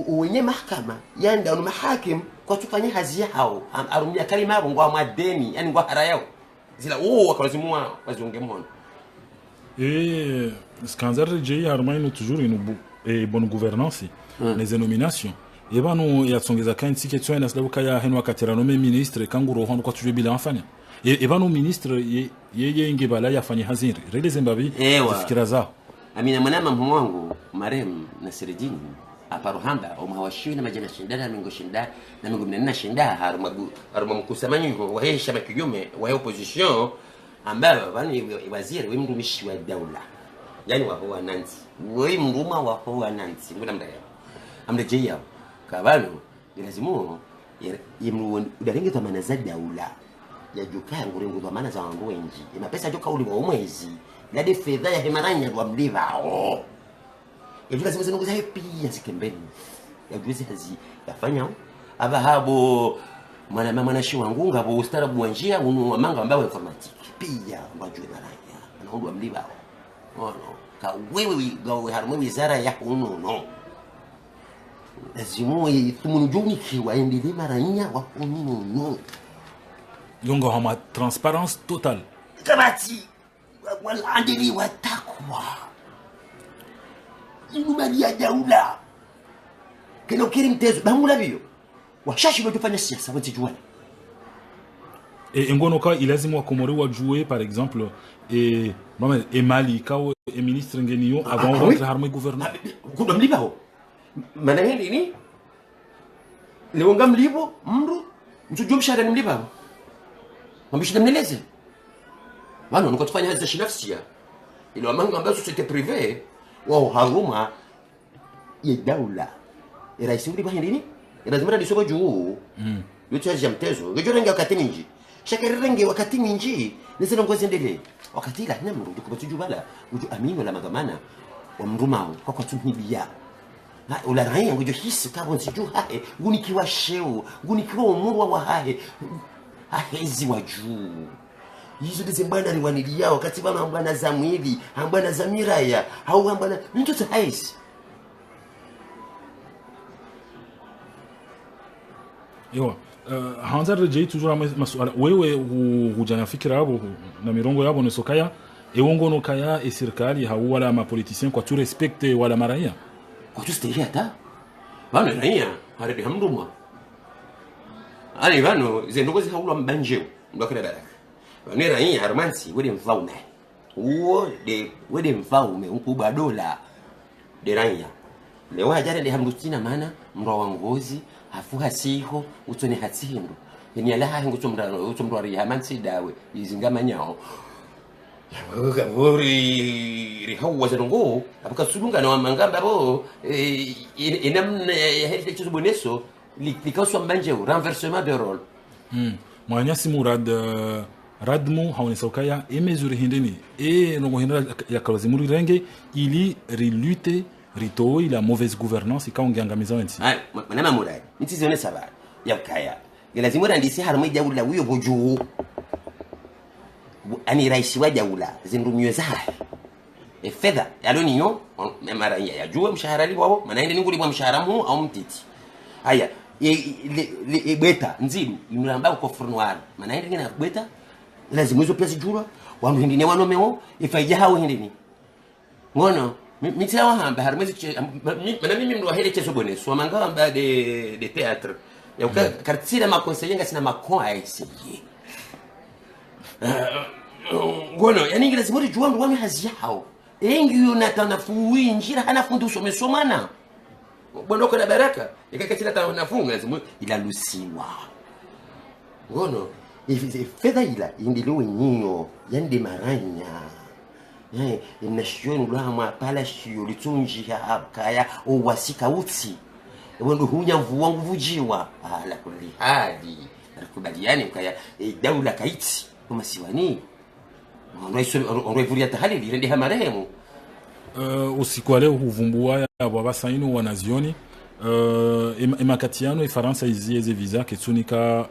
S2: wenye mahakama yanda no mahakim kwa tufanye hazi yao arumia kalima yao ngwa madeni yani ngwa hara yao zila wakalazimua wazunge mhono
S1: scandale j'ai harmaino toujours une bonne gouvernance les nominations ebano yatsongeza kanti question na sababu kaya henwa katirano me ministre kanguro hondo kwa tujwe bila afanya ebano ministre yeye ngebala yafanya haziri rele zembabi fikira zao
S2: amina mwanama mwangu marem na Seredini aparuhamba omhawashiwi na majana shindana mingo shinda na mingo mnena shinda haruma mkusamanyo wa hesha makijume wa opposition ambayo bani waziri we mrumishi wa daula yani wa huwa nanzi we mruma wa huwa nanzi ngona mdaya amrejeya kabano lazima yimru udarenge tamana za daula ya jukaa ngurengo tamana za wangu wengi ina pesa joka uli wa mwezi la de fedha ya himaranya wa mlivao ili lazima zinongoza pia zikembeni ya juzi hazi yafanya aba habo mwana shi wangu ngabo ustarabu wa njia unu manga ambao informatiki pia mbajwe maranya anaondoa mlivao no ka wewe gawe harmo wizara ya uno lazima tumunujuni kiwa endele maranya wa uno
S1: yongo hama transparence totale
S2: kabati wala andili watakwa inumali ya daula kino kiri mtezo bamula biyo washashi batufanya siasa watijua
S1: ngono ka ilazimu wakomori wa jouer par exemple et Mali kao et ministre ngeniyo avant rentrer harmo gouvernement
S2: kudo mlibaho mana hindi ni lewonga mlibo mru mtujua mshahara ni mlibaho mbishida mneleze wana nuko tufanya hazi za shinafsia ilo amanga ambazo societe privée wao haruma ya daula iraisi mliba hindi lazima ndisoba juu yote ya mtezo ngejorenge wakati mingi shakarenge wakati mingi nisema ngozi ndele wakati la namru ndikubatu bala uju amino la magamana wa mrumao kwa tumhibia na ula raia ngojo hisi kabo siju hae gunikiwa sheo gunikiwa umurwa wa hae ahezi wa juu hizo ndizo bwana aliwanilia wakati bwana bwana za mwili bwana za miraya au bwana mtoto haisi
S1: yo hanza rejei toujours masuala wewe hujana fikira hapo na mirongo yabo nesokaya ewongo no kaya e serikali hawala ma politiciens kwa tu respecte wala maraia
S2: kwa tu stehia hata bana raia haridi hamdumwa ali bano zenduko zihawula mbanjeo ndokera baraka bana raia harmansi wede mfaume wede mfaume ukubwa dola de raia leo hajara de hamdutina maana mro wangozi afuha siho utone hatsindo ni alaha ngutsomra ri hamansi dawe izingama nyao wori rihawa zango abaka sulunga na mangamba bo inamna ya hete tsuboneso likaswa mbanje renversement de rôle
S1: mwanyasi murad radmu haonesokaya emezuri hindeni nongo hinda ya kalazimuri renge ili relutter rito ila mauvaise gouvernance ikaongangamiza wensi
S2: manama murad ntizione sabara yakaya lazima randisi harmo daula wiyo boju ani raisi wa daula zindumyo zaha fedha aloniyo mara ya jua mshahara liwao manaende ninguli bwa mshahara mu au mtiti haya beta nzidu imramba ko fornoir manaende ngina beta lazima hizo pesa jura wangu hindi ne wanomeo ifaija hao hindi ni ngono mitawa hamba harmezi mana mimi ndo hele chezo boneso manga hamba de théâtre ya kartira ma conseiller ngasina makon aisi ngono yani ngira zimuri juwandu wami hazi yao engi yonatana fuwinjira hana fundu somesomana bondoko na baraka ikakatila tanafunga lazima ilalusiwa ngono fedha ila indilo nyinyo yande maranya nashiyonu lama palashiyo litunji kaya owasika utsi wendo hunya mvuwa nguvujiwa ala kulli hadi nakubaliani kaya daula kaiti umasiwani onrevuria tahalili rende hamarehemu
S1: usiku leo huvumbua abo basaino wanazioni emakatiano Faransa izieze visa ketsunika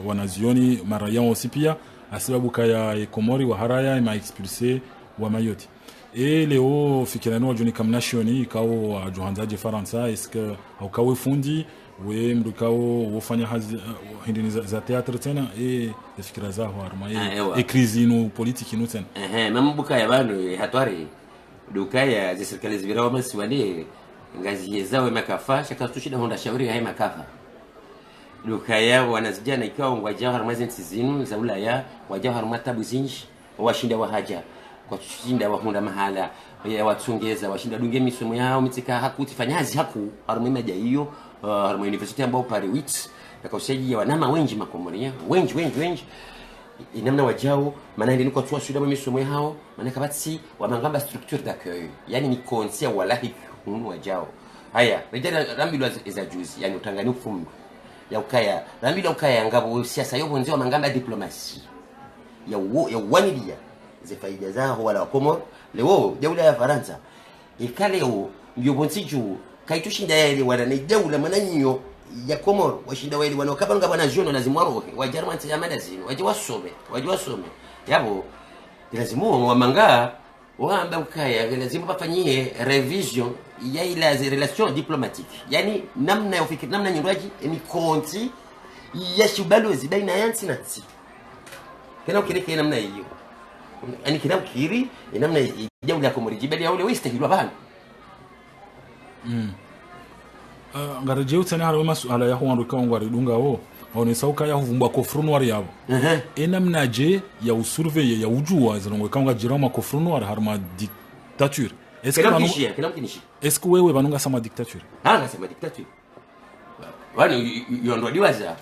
S1: wanazioni maraya aussi pia asababu kaya Komori wa haraya ma expulsé wa Mayotte leo fikirano wa junika mnationi ikao johanzaje Faransa eske haukawe fundi we mdukao wofanya hindini za teatro tena fikira zao harma krizi no politiki no tena
S2: mambuka ya bano hatwari dukaya za serikali zibirawa masiwani ngazi zao makafa shaka tushida honda shauri hai makafa lukaya wanazijana ikawa ngwaja harmazen zinu za ulaya waja harmata buzinji washinda wahaja kwa tushinda wahunda mahala ya watsongeza washinda dunge misomo yao mitika hakuti fanyazi haku harmema ja hiyo harmo university ambao pare wits yakausaji wanama wengi makomoria wengi inamna wajao maana ndio kwa tuwa shuda misomo yao maana kabati wamangamba structure d'accueil yani ni konsia walahi wajao haya rejea rambilwa za juzi yani utangani ufumu ya ukaya rambila ukaya ngabo siasa yobo nzio mangamba diplomasi ya wanidia ze faida zao wala Komoro leo dawla ya Faransa ikaleo ndio bonsichu kaitushinda yale wala ni dawla mananyo ya Komoro washinda wale wanokabanga bwana jono lazima waroke wa German ya madazini waje wasome yabo lazima wamanga waamba ukaya lazima bafanyie revision ya ila relation diplomatique yani namna ya ufikiri namna nyingaji ni konti ya shubalozi baina ya nchi na nchi kana ukireke namna hiyo yani kila ukiri namna dawla ya Komoro jibali ya ule wistahilwa bana
S1: ngaraje utana haro masuala ya huandu ka ngwari dunga wo one sauka ya huvumbwa kofru noir yabo namna je ya usurveiller ya ujua zirongwe ka ngajira ma kofru noir harma dictature est-ce que wewe banunga sama dictature
S2: sama dictature wani yondo diwaza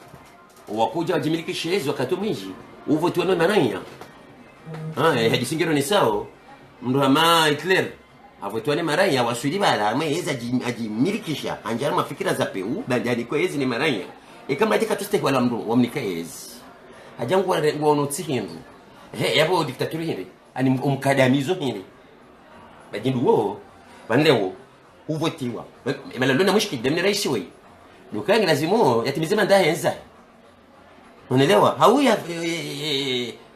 S2: wakuja wajimiliki shezo wakati mwingi uvo tuone maranya hajisingiro ni sao ndo ama Hitler avotwane maranya waswidi bala ameza ajimilikisha anjara mafikira za peu bandani kwa hizi ni maranya kama atika tuste wala mndo wamnika hizi ajangu wanotsi hindu yabo dictature hindi ani umkadamizo hindi bajindu wo bandewo uvotiwa emalona mushkil demni raisi we lukanga lazima yatimize mandaye enza unaelewa hauya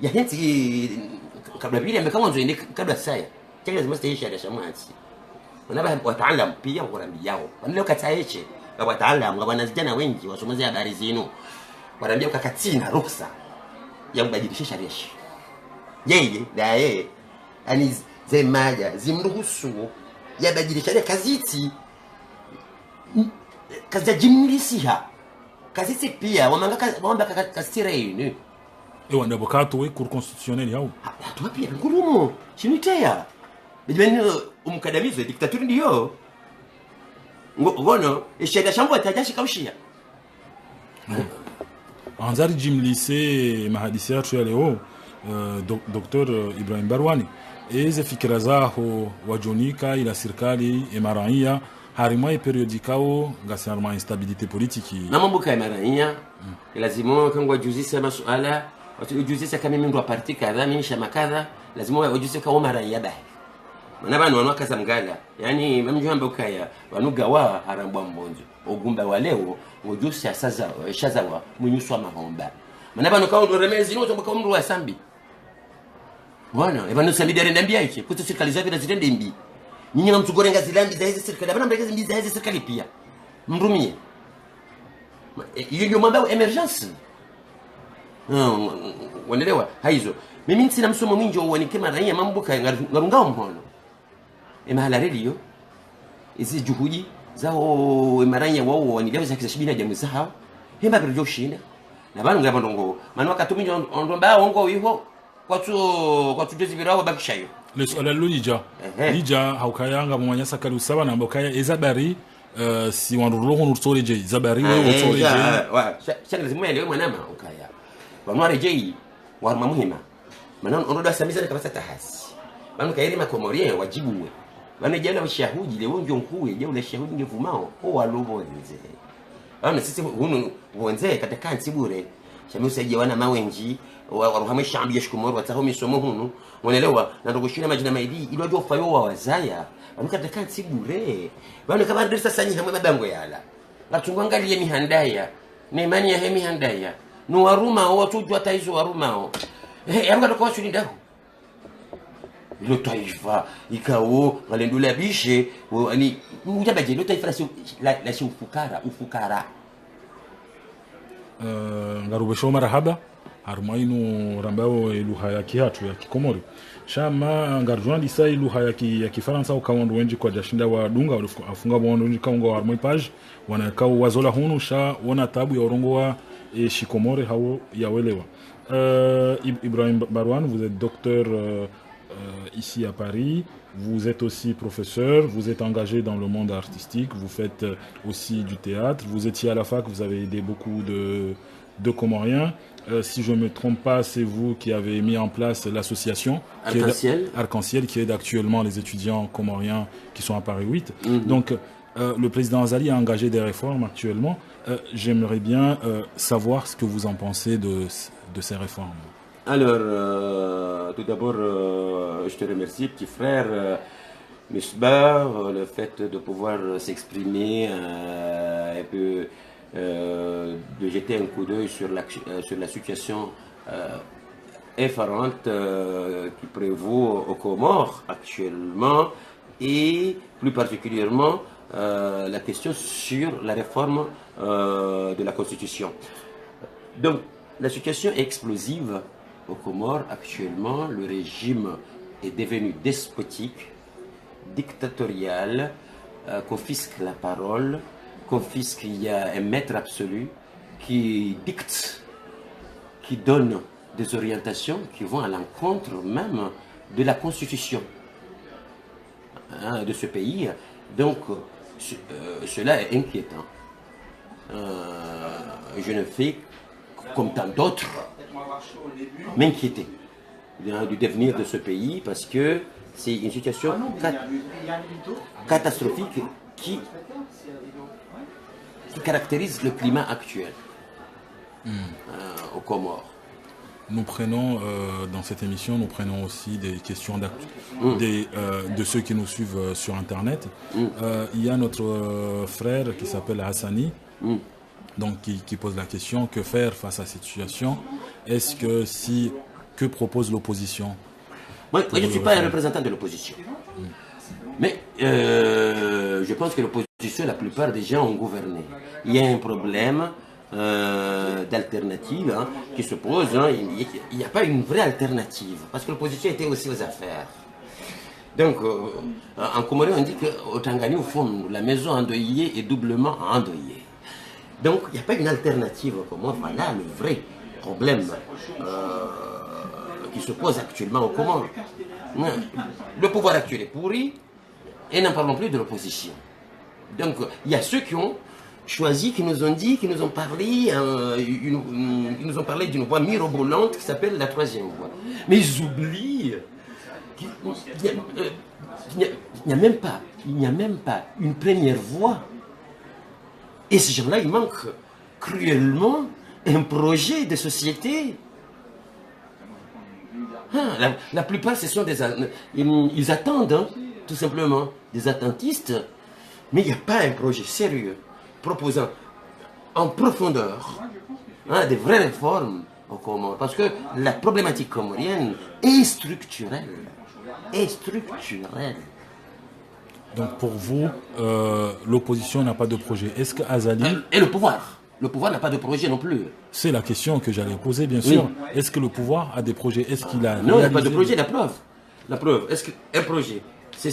S2: ya hinti kabla bila amekama nzo inde kabla saya kile lazima staisha ya shamati wanaba wataalam pia warambi yao wanaleo kataeche wataalam wanazijana wengi wasomazi habari zinu warambia ukakatina ruksa ya kubadilisha sharia yeye ani zemaja zimruhusu ya badilisha kaziti kaza jimlisiha kaziti pia wamanga kasira yini
S1: wanda bokato we cour constitutionnelle yao
S2: hatu pia ngurumo chinitea bijeni umkadamizo dictature ndio ngono isheda shambo atajashi kaushia
S1: anzari jimlise mahadisi yetu ya leo Dr. Ibrahim Barwani eze fikira zaho wajonika ila serikali emaraia harimwa periodikao ngasarma instabilité politique
S2: na mambo kama maraia lazima kangwa juzisa masuala wajuzisa kama mimi ndo parti kadha mimi shama kadha lazima wajuzisa kama maraia bae mana bana wanwaka za mgala yani mjomba ukaya wanuga wa harambwa mbonzo ogumba wa leo wojusa sasa shazawa munyuswa mahomba mana bana kawo ndo remezi no tomba kawo mru wa sambi wana ebanu sambi dare ndambia iki kutu serikali zavi na zitende mbi nyinyi na mtugorenga zilambi za hizi serikali bana mbegeza mbi za hizi serikali pia mrumie hiyo mambo emergency wanaelewa haizo mimi sina msomo mwingi uanike maranya mambo ngarungao mhono emahala radio izi juhudi zao maranya wao wanilewa za kisashibina jamu zao hemba bero shinda na bana ngaba ndongo manu wakatumi ondomba ongo wiho kwatu jezi birawo bakishayo
S1: leso ala lija haukayanga mwanyasa kali usaba na mbokaya ezabari si wandulo hono tsoreje zabari we tsoreje
S2: wa shanga lazima leo mwanama ukaya wanware jei warma muhima maana onoda samiza kabisa tahasi bana kairi makomorie wajibuwe bana jana washahudi leo ndio mkuu je ule shahudi ngevumao o walobo nze bana sisi hunu wonze katika nsibure shami usije wana mawenji waruhama shabi yashkumuru watahomi somo hunu wanaelewa na ndokushina majina maidi ili wajua fayo wa wazaya bana katika nsibure bana kama ndrisa sanyi hamwe mabango yala ngatungwangalie mihandaya ni imani ya hemi handaya no waruma watujwa taizo waruma yanga toka washuni ndaho lo taifa ikao ngalendula bishe ani ujabaje lo taifa la ufukara
S1: ngarubesho marahaba harmainu rambao lugha ya kihatu ya Kikomori shama ngarjwan disa lugha ya Kifaransa ukawondo wenji kwa jashinda wa dunga afunga bondo wenji kaunga harmai page wanaka wazola hunu sha wana tabu ya urongo wa Shikomore hao yawelewa. Ibrahim Barouane, vous êtes docteur ici à Paris, vous êtes aussi professeur, vous êtes engagé dans le monde artistique, vous faites aussi du théâtre, vous étiez à la fac, vous avez aidé beaucoup de Comoriens. Si je ne me trompe pas, c'est vous qui avez mis en place l'association Arc-en-Ciel qui aide actuellement les étudiants comoriens qui sont à Paris 8. Donc, le président Azali a engagé des réformes actuellement. J'aimerais bien savoir ce que vous en pensez de ces réformes.
S2: Alors, tout d'abord, je te remercie, petit frère Misbah, le fait de pouvoir s'exprimer un peu, de jeter un coup d'œil sur la situation effarante qui prévaut aux Comores actuellement, et plus particulièrement la question sur la réforme de la Constitution. Donc, la situation est explosive aux Comores actuellement. Le régime est devenu despotique, dictatorial, confisque la parole, confisque, il y a un maître absolu qui dicte, qui donne des orientations qui vont à l'encontre même de la Constitution de ce pays. Donc, cela est inquiétant. Je ne fais, comme tant d'autres, m'inquiéter du devenir de ce pays parce que c'est une situation catastrophique qui caractérise le climat actuel aux Comores.
S1: Nous prenons, dans cette émission, nous prenons aussi des questions de ceux qui nous suivent sur Internet. Il y a notre frère qui s'appelle Hassani, donc qui pose la question, que faire face à cette situation? Est-ce que propose l'opposition?
S2: Moi, je ne suis pas un représentant de l'opposition. Mais je pense que l'opposition, la plupart des gens ont gouverné. Il y a un problème d'alternative qui se pose. Il n'y a pas une vraie alternative. Parce que l'opposition était aussi aux affaires. Donc, en Comorien, on dit qu'au Tangani, au fond, la maison endeuillée est doublement endeuillée. Donc, il n'y a pas une alternative pour moi. Voilà le vrai problème qui se pose actuellement au Comores. Le pouvoir actuel est pourri et n'en parlons plus de l'opposition. Donc, il y a ceux qui ont choisi, qui nous ont dit, qui nous ont parlé d'une voie mirobolante qui s'appelle la troisième voie. Mais ils oublient qu'il n'y a même pas une première voie. Et ces gens-là, il manque cruellement un projet de société. La plupart, ce sont ils attendent, tout simplement, des attentistes, mais il n'y a pas un projet sérieux proposant en profondeur des vraies réformes au Comores. Parce que la problématique comorienne est structurelle.
S1: Donc pour vous, l'opposition n'a pas de projet. Est-ce que Azali...
S2: Et le pouvoir n'a pas de projet non plus.
S1: C'est la question que j'allais poser, bien sûr. Oui. Est-ce que le pouvoir a des projets? Est-ce qu'il a...
S2: Non, il n'y a pas de projet, la preuve. Est-ce qu'un projet, c'est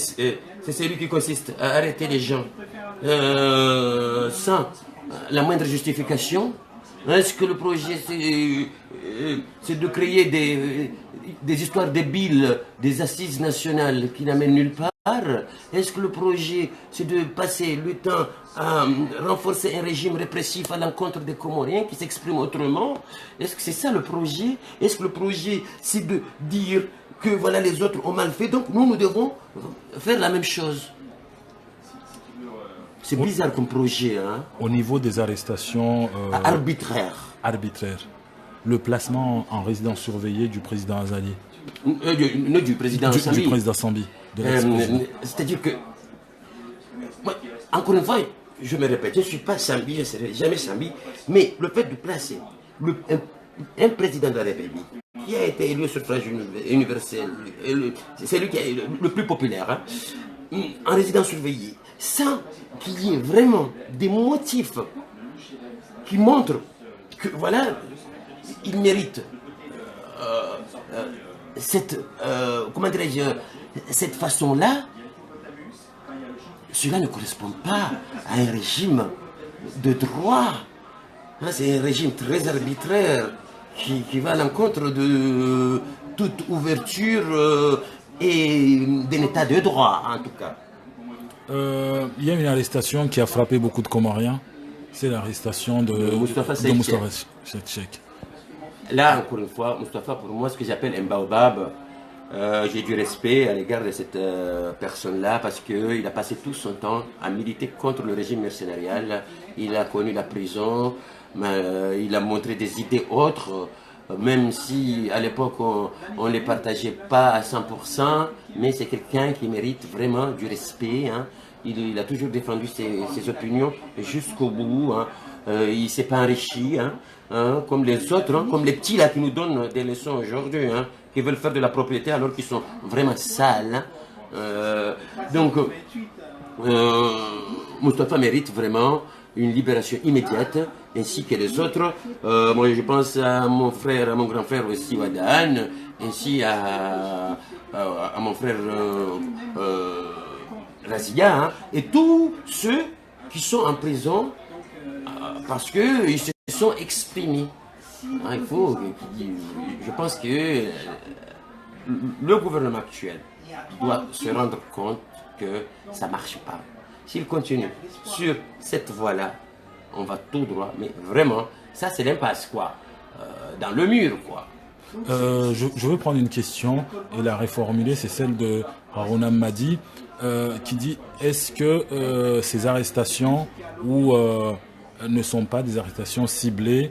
S2: celui qui consiste à arrêter les gens sans la moindre justification? Est-ce que le projet, c'est de créer des histoires débiles, des assises nationales qui n'amènent nulle part? Est-ce que le projet, c'est de passer le temps à renforcer un régime répressif à l'encontre des Comoriens qui s'expriment autrement? Est-ce que c'est ça le projet? Est-ce que le projet, c'est de dire que voilà, les autres ont mal fait, donc nous devons faire la même chose? C'est bizarre comme projet.
S1: Au niveau des arrestations...
S2: arbitraires.
S1: Le placement en résidence surveillée du président Azali.
S2: Du président Sambi.
S1: Du président Sambi.
S2: C'est-à-dire que... Moi, encore une fois, je me répète, je ne suis pas Sambi, je ne serai jamais Sambi, mais le fait de placer un président de la République qui a été élu au suffrage universel, c'est lui qui est le plus populaire, en résidence surveillée, sans qu'il y ait vraiment des motifs qui montrent que, voilà, il mérite cette, comment dirais-je, cette façon-là. Cela ne correspond pas à un régime de droit. Hein, c'est un régime très arbitraire qui va à l'encontre de toute ouverture et d'un état de droit, en tout cas.
S1: Il y a une arrestation qui a frappé beaucoup de Comoriens. C'est l'arrestation de
S2: Moustapha
S1: Cheikh.
S2: Là, encore une fois, Moustapha, pour moi, ce que j'appelle un baobab, j'ai du respect à l'égard de cette personne-là parce qu'il a passé tout son temps à militer contre le régime mercenarial. Il a connu la prison, mais, il a montré des idées autres, même si à l'époque on ne les partageait pas à 100%, mais c'est quelqu'un qui mérite vraiment du respect. Hein. Il a toujours défendu ses opinions jusqu'au bout. Hein. Il ne s'est pas enrichi, hein, hein, comme les autres, hein, comme les petits là qui nous donnent des leçons aujourd'hui, hein, qui veulent faire de la propriété alors qu'ils sont vraiment sales. Hein. Donc, Moustapha mérite vraiment une libération immédiate, ainsi que les autres. Moi, je pense à mon frère, à mon grand frère aussi, Wadan, ainsi à mon frère Razia, hein, et tous ceux qui sont en prison parce qu'ils se sont exprimés. Hein, je pense que le gouvernement actuel doit se rendre compte que ça ne marche pas. S'il continue sur cette voie-là, on va tout droit, mais vraiment, ça c'est l'impasse, quoi, dans le mur, quoi.
S1: Je veux prendre une question et la reformuler, c'est celle de Harouna Madi, qui dit, est-ce que ces arrestations ne sont pas des arrestations ciblées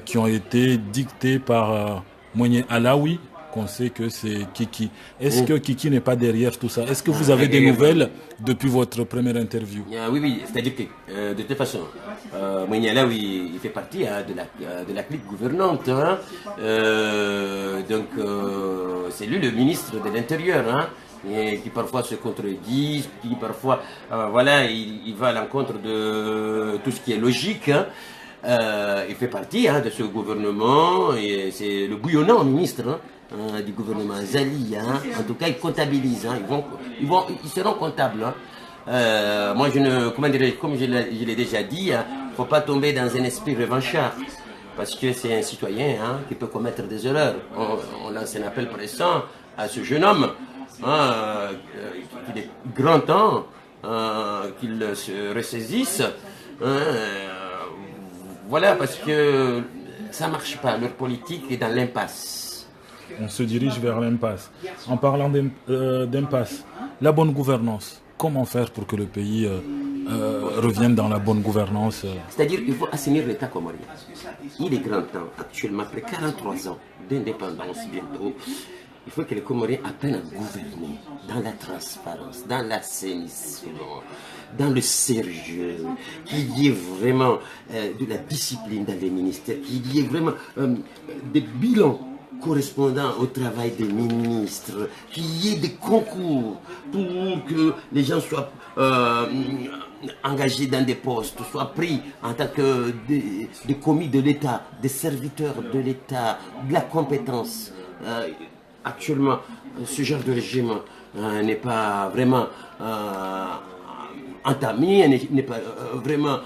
S1: qui ont été dictées par Mounier Alaoui, qu'on sait que c'est Kiki. Est-ce que Kiki n'est pas derrière tout ça? Est-ce que vous avez des nouvelles depuis votre première interview?
S2: Oui, c'est-à-dire que de toute façon, Mounier Alaoui, il fait partie hein, de la clique gouvernante. Hein. Donc, c'est lui le ministre de l'Intérieur. Hein. Et qui parfois se contredisent, qui parfois, voilà, il va à l'encontre de tout ce qui est logique. Hein. Il fait partie hein, de ce gouvernement, et c'est le bouillonnant ministre hein, du gouvernement Zali. Hein. En tout cas, il comptabilise, hein. Ils seront comptables. Hein. Moi, comme je l'ai déjà dit, il ne faut pas tomber dans un esprit revanchard. Parce que c'est un citoyen hein, qui peut commettre des erreurs. On lance un appel pressant à ce jeune homme. Qu'il est grand temps qu'il se ressaisisse. Voilà, parce que ça ne marche pas. Leur politique est dans l'impasse.
S1: On se dirige vers l'impasse. En parlant d'impasse, la bonne gouvernance, comment faire pour que le pays revienne dans la bonne gouvernance
S2: C'est-à-dire qu'il faut assainir l'État comorien. Il est grand temps, actuellement, après 43 ans d'indépendance bientôt, il faut que les Comoriens apprennent à gouverner dans la transparence, dans l'assainissement, dans le sérieux, qu'il y ait vraiment de la discipline dans les ministères, qu'il y ait vraiment des bilans correspondant au travail des ministres, qu'il y ait des concours pour que les gens soient engagés dans des postes, soient pris en tant que des commis de l'État, des serviteurs de l'État, de la compétence. Actuellement, ce genre de régime n'est pas vraiment entamé, n'est pas vraiment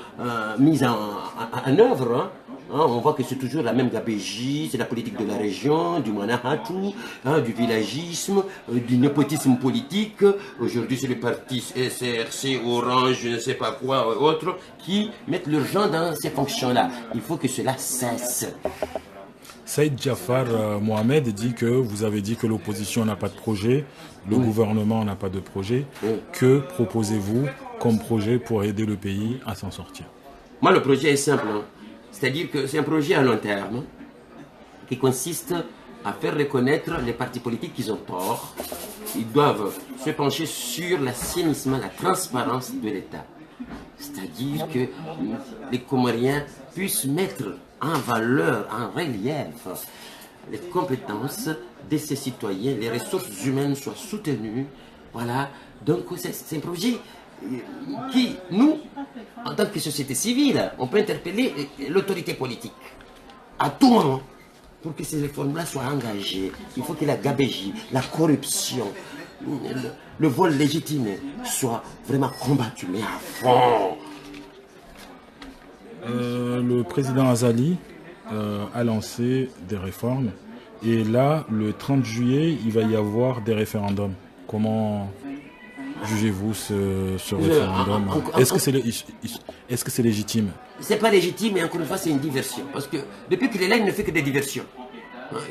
S2: mis en œuvre. Hein. On voit que c'est toujours la même gabégie, c'est la politique de la région, du manahatu, hein, du villagisme, du népotisme politique. Aujourd'hui, c'est le parti SRC, Orange, je ne sais pas quoi, autres, qui mettent leur gens dans ces fonctions-là. Il faut que cela cesse.
S1: Saïd Jafar Mohamed dit que vous avez dit que l'opposition n'a pas de projet, le gouvernement n'a pas de projet. Que proposez-vous comme projet pour aider le pays à s'en sortir?
S2: Moi, le projet est simple. Hein. C'est-à-dire que c'est un projet à long terme qui consiste à faire reconnaître les partis politiques qui ont tort. Ils doivent se pencher sur l'assainissement, la transparence de l'État. C'est-à-dire que les Comoriens puissent mettre en valeur, en relief, les compétences de ces citoyens, les ressources humaines soient soutenues. Voilà. Donc c'est un projet qui, nous, en tant que société civile, on peut interpeller l'autorité politique à tout moment. pour que ces réformes-là soient engagées, il faut que la gabegie, la corruption, le vol légitime soit vraiment combattu, mais à fond.
S1: Le président Azali a lancé des réformes et là, le 30 juillet, il va y avoir des référendums. Comment jugez-vous ce référendum? Est-ce que c'est légitime?
S2: C'est pas légitime, mais encore une fois, c'est une diversion. Parce que depuis qu'il est là, il ne fait que des diversions.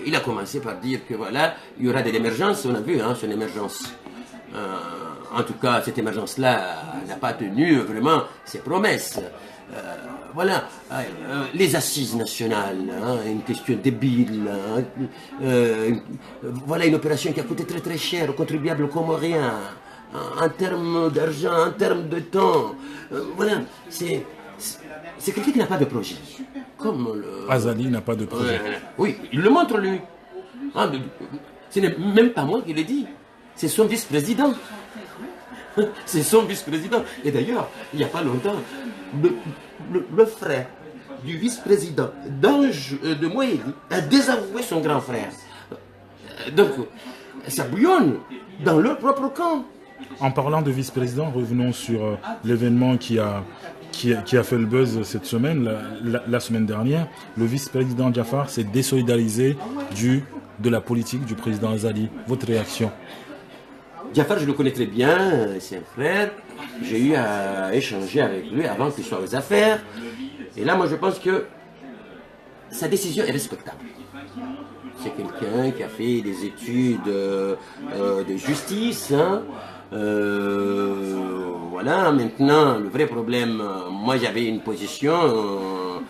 S2: Il a commencé par dire que voilà, il y aura de l'émergence, on a vu son émergence. En tout cas, cette émergence-là n'a pas tenu vraiment ses promesses. Voilà, les assises nationales, une question débile, voilà une opération qui a coûté très très cher aux contribuables comoriens, en termes d'argent, en termes de temps. Voilà, c'est quelqu'un qui n'a pas de projet. Comme
S1: Azali n'a pas de projet.
S2: Oui, il le montre lui. Ce n'est même pas moi qui le dis, c'est son vice-président. C'est son vice-président. Et d'ailleurs, il n'y a pas longtemps, le frère du vice-président de Moïdi a désavoué son grand frère. Donc, ça bouillonne dans leur propre camp.
S1: En parlant de vice-président, revenons sur l'événement qui a fait le buzz cette semaine, la semaine dernière. Le vice-président Jaffar s'est désolidarisé de la politique du président Azali. Votre réaction?
S2: Jaffar, je le connais très bien, c'est un frère. J'ai eu à échanger avec lui avant qu'il soit aux affaires. Et là, moi, je pense que sa décision est respectable. C'est quelqu'un qui a fait des études de justice. Voilà, maintenant, le vrai problème, moi, j'avais une position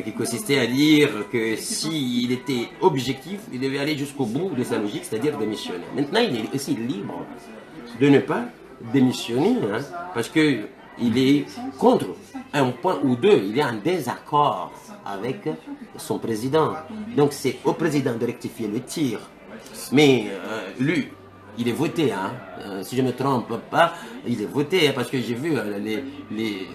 S2: qui consistait à dire que s'il était objectif, il devait aller jusqu'au bout de sa logique, c'est-à-dire démissionner. Maintenant, il est aussi libre de ne pas démissionner, parce qu'il est contre un point ou deux, il est en désaccord avec son président. Donc c'est au président de rectifier le tir. Mais lui, il est voté, si je ne me trompe pas, il est voté, parce que j'ai vu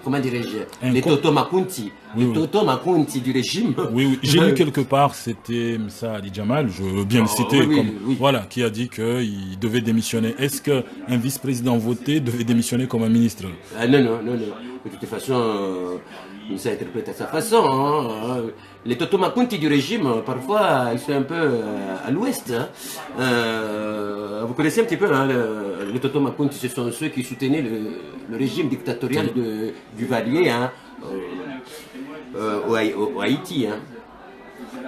S2: comment dirais-je, les Toto Makunti, Toto Makunti du régime.
S1: Oui, j'ai lu quelque part, c'était Moussa Ali Jamal, je veux bien le citer, voilà, qui a dit qu'il devait démissionner. Est-ce qu'un vice-président voté devait démissionner comme un ministre?
S2: Non. De toute façon, il s'interprète à sa façon. Les Toto Makunti du régime, parfois, ils sont un peu à l'ouest. Vous connaissez un petit peu les Toto Makunti, ce sont ceux qui soutenaient le régime dictatorial du Duvalier au Haïti.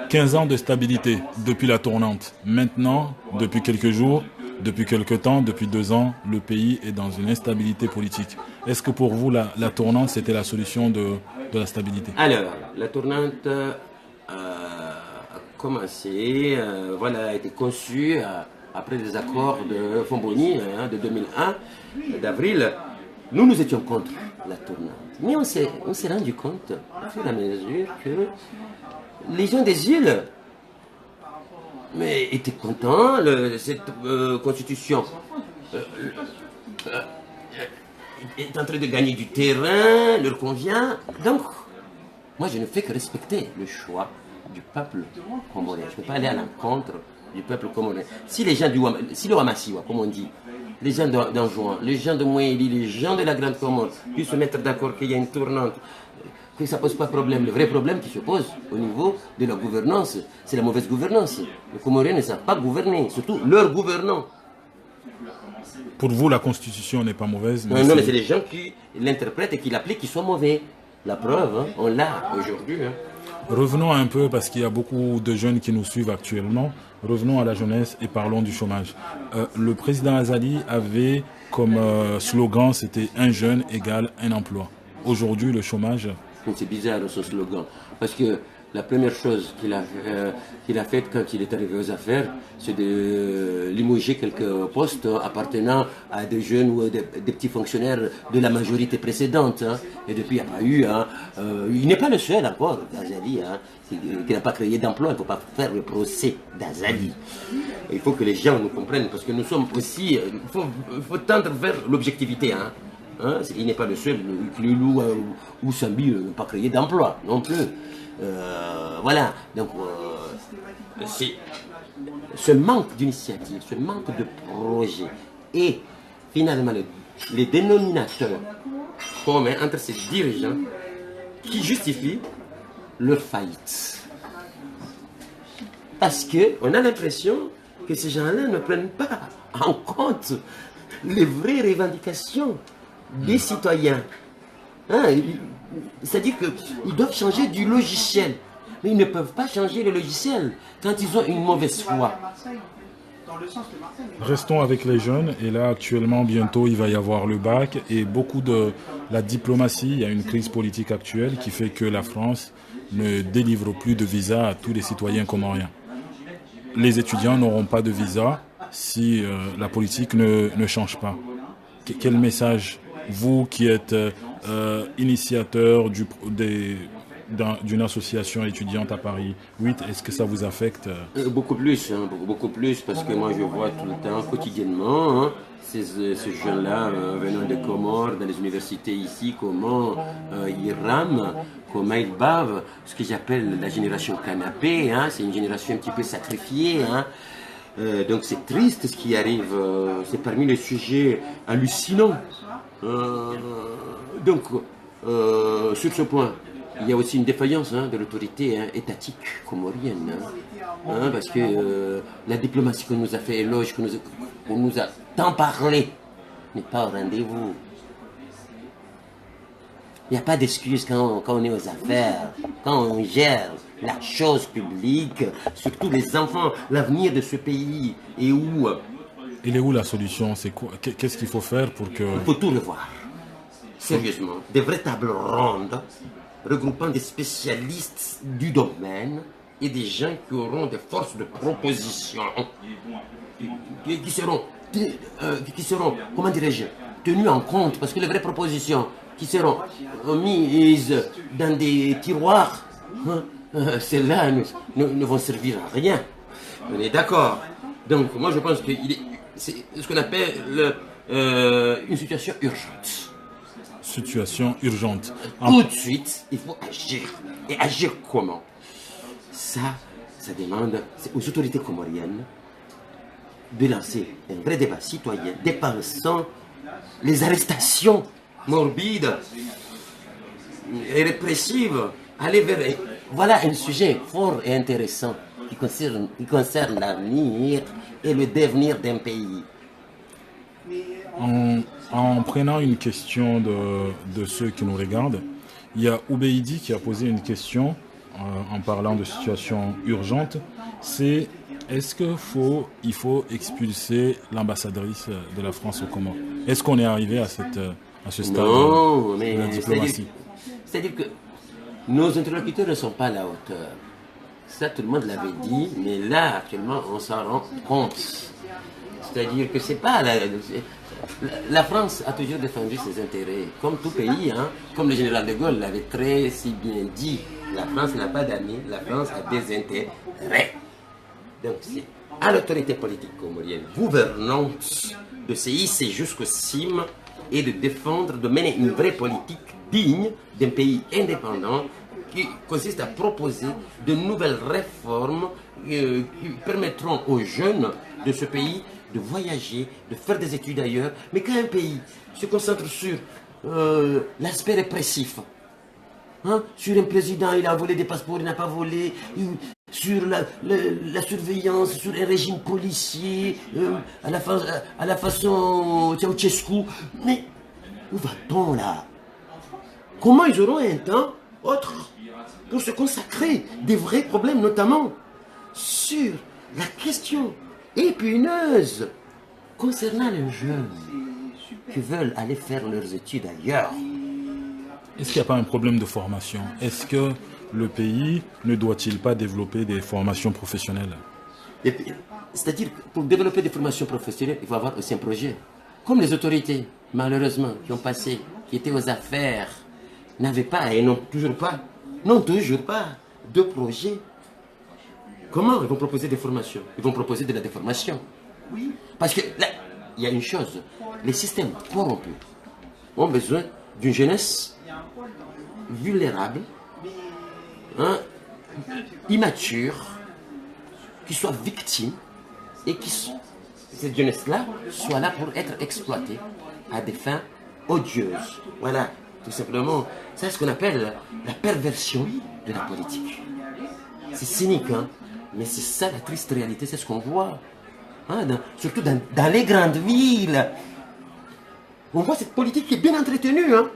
S1: 15 ans de stabilité depuis la tournante. Maintenant, depuis quelques jours, depuis quelques temps, depuis 2 ans, le pays est dans une instabilité politique. Est-ce que pour vous, la tournante, c'était la solution de la stabilité?
S2: Alors, la tournante a commencé, a été conçue après les accords de Fomboni de 2001, d'avril. Nous étions contre la tournante. Mais on s'est rendu compte, au fur et à mesure, que les gens des îles étaient contents. Cette constitution est en train de gagner du terrain, leur convient. Donc, moi, je ne fais que respecter le choix du peuple comorien. Je ne peux pas aller à l'encontre du peuple comorien. Si les gens si le Wamasiwa, comme on dit, les gens d'Anjouan, les gens de Mouéli, les gens de la Grande Comore puissent se mettre d'accord qu'il y a une tournante, que ça ne pose pas de problème. Le vrai problème qui se pose au niveau de la gouvernance, c'est la mauvaise gouvernance. Les Comoriens ne savent pas gouverner, surtout leurs gouvernants.
S1: Pour vous, la Constitution n'est pas mauvaise?
S2: Non, mais c'est les gens qui l'interprètent et qui l'appliquent qui sont mauvais. La preuve, on l'a aujourd'hui.
S1: Revenons un peu, parce qu'il y a beaucoup de jeunes qui nous suivent actuellement. Revenons à la jeunesse et parlons du chômage. Le président Azali avait comme slogan, c'était « Un jeune égale un emploi ». Aujourd'hui, le chômage...
S2: C'est bizarre ce slogan, parce que la première chose qu'il a faite quand il est arrivé aux affaires, c'est de limoger quelques postes appartenant à des jeunes ou des petits fonctionnaires de la majorité précédente. Et depuis, il n'y a pas eu... il n'est pas le seul encore, Azali, qui n'a pas créé d'emploi. Il ne faut pas faire le procès d'Azali. Il faut que les gens nous comprennent, parce que nous sommes aussi... Il faut tendre vers l'objectivité. Il n'est pas le seul. Kililou ou Sambi n'ont pas créé d'emploi non plus. Voilà. Donc, c'est ce manque d'initiative, ce manque de projet et finalement les dénominateurs communs entre ces dirigeants qui justifient leur faillite. Parce qu'on a l'impression que ces gens-là ne prennent pas en compte les vraies revendications des citoyens. Hein, c'est-à-dire qu'ils doivent changer du logiciel. Mais ils ne peuvent pas changer le logiciel quand ils ont une mauvaise foi.
S1: Restons avec les jeunes. Et là, actuellement, bientôt, il va y avoir le bac. Et beaucoup de la diplomatie, il y a une crise politique actuelle qui fait que la France ne délivre plus de visa à tous les citoyens comoriens. Les étudiants n'auront pas de visa si la politique ne change pas. Quel message, vous qui êtes initiateur d'une association étudiante à Paris 8, est-ce que ça vous affecte?
S2: Beaucoup plus, hein, beaucoup plus, parce que moi je vois tout le temps, quotidiennement, hein, ces jeunes-là venant de Comores, dans les universités ici, comment ils rament, comment ils bavent, ce que j'appelle la génération canapé, hein, c'est une génération un petit peu sacrifiée. Hein. Donc c'est triste ce qui arrive, c'est parmi les sujets hallucinants. Donc, sur ce point, il y a aussi une défaillance de l'autorité étatique comorienne. Parce que la diplomatie qu'on nous a fait éloge, qu'on nous a tant parlé, n'est pas au rendez-vous. Il n'y a pas d'excuse quand on est aux affaires, quand on gère la chose publique, surtout les enfants, l'avenir de ce pays. Et où
S1: Il est où la solution? C'est quoi? Qu'est-ce qu'il faut faire pour que...
S2: Il faut tout revoir. Sérieusement, des vraies tables rondes regroupant des spécialistes du domaine et des gens qui auront des forces de proposition, qui seront, comment dirais-je, tenues en compte, parce que les vraies propositions qui seront mises dans des tiroirs, celles-là ne vont servir à rien. On est d'accord. Donc moi je pense que c'est ce qu'on appelle une situation urgente.
S1: Situation urgente.
S2: Tout de suite, il faut agir. Et agir comment? Ça demande aux autorités comoriennes de lancer un vrai débat citoyen, dépensant les arrestations morbides et répressives. Aller vers... Voilà un sujet fort et intéressant qui concerne l'avenir et le devenir d'un pays.
S1: En prenant une question de ceux qui nous regardent, il y a Oubeidi qui a posé une question en parlant de situation urgente. C'est est-ce qu'il faut expulser l'ambassadrice de la France au Comores? Est-ce qu'on est arrivé à ce stade de la diplomatie?
S2: C'est-à-dire que nos interlocuteurs ne sont pas à la hauteur. Ça, tout le monde l'avait dit, mais là, actuellement, on s'en rend compte. C'est-à-dire que c'est pas... La France a toujours défendu ses intérêts, comme tout pays, hein, comme le général de Gaulle l'avait très si bien dit. La France n'a pas d'amis, la France a des intérêts. Donc c'est à l'autorité politique comorienne, gouvernante, de se hisser jusqu'au cime et de défendre, de mener une vraie politique digne d'un pays indépendant qui consiste à proposer de nouvelles réformes qui permettront aux jeunes de ce pays de voyager, de faire des études ailleurs, mais quand un pays se concentre sur l'aspect répressif, hein, sur un président, il a volé des passeports, il n'a pas volé, sur la surveillance, sur un régime policier, à la façon Ceausescu, mais où va-t-on là? Comment ils auront un temps autre pour se consacrer des vrais problèmes, notamment sur la question épineuse concernant les jeunes qui veulent aller faire leurs études ailleurs?
S1: Est-ce qu'il n'y a pas un problème de formation? Est-ce que le pays ne doit-il pas développer des formations professionnelles?
S2: C'est-à-dire que pour développer des formations professionnelles, il faut avoir aussi un projet. Comme les autorités, malheureusement, qui ont passé, qui étaient aux affaires, n'avaient pas et n'ont toujours pas de projet. Comment ils vont proposer des formations? Ils vont proposer de la déformation. Parce que là, il y a une chose, les systèmes corrompus ont besoin d'une jeunesse vulnérable, hein, immature, qui soient victimes et cette jeunesse-là soit là pour être exploitée à des fins odieuses. Voilà, tout simplement. C'est ce qu'on appelle la perversion de la politique. C'est cynique, hein, mais c'est ça la triste réalité, c'est ce qu'on voit. Hein, surtout dans les grandes villes. On voit cette politique qui est bien entretenue. Hein.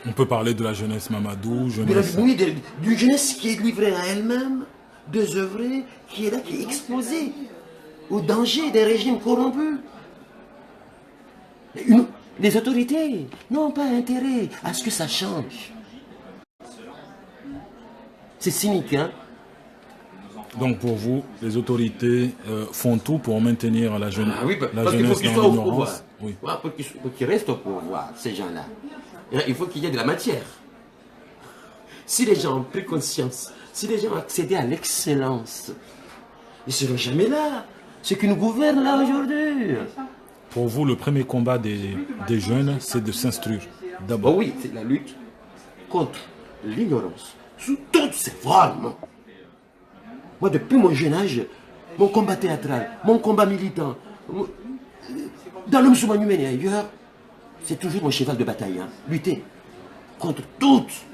S1: On peut parler de la jeunesse Mamadou, jeunesse...
S2: Oui, d'une jeunesse qui est livrée à elle-même, désœuvrée, qui est là, qui est exposée au danger des régimes corrompus. Les autorités n'ont pas intérêt à ce que ça change. C'est cynique, hein?
S1: Donc pour vous, les autorités font tout pour maintenir la jeunesse
S2: parce qu'il faut qu'ils soient au pouvoir.
S1: Oui.
S2: Pour qu'ils restent au pouvoir, ces gens-là. Il faut qu'il y ait de la matière. Si les gens ont pris conscience, si les gens ont accédé à l'excellence, ils ne seront jamais là. Ceux qui nous gouvernent là aujourd'hui.
S1: Pour vous, le premier combat des jeunes, c'est de s'instruire. D'abord.
S2: Oh oui, c'est la lutte contre l'ignorance sous toutes ses formes. Moi, depuis mon jeune âge, mon combat théâtral, mon combat militant, dans le musulman humain et ailleurs, c'est toujours mon cheval de bataille. Hein. Lutter contre toutes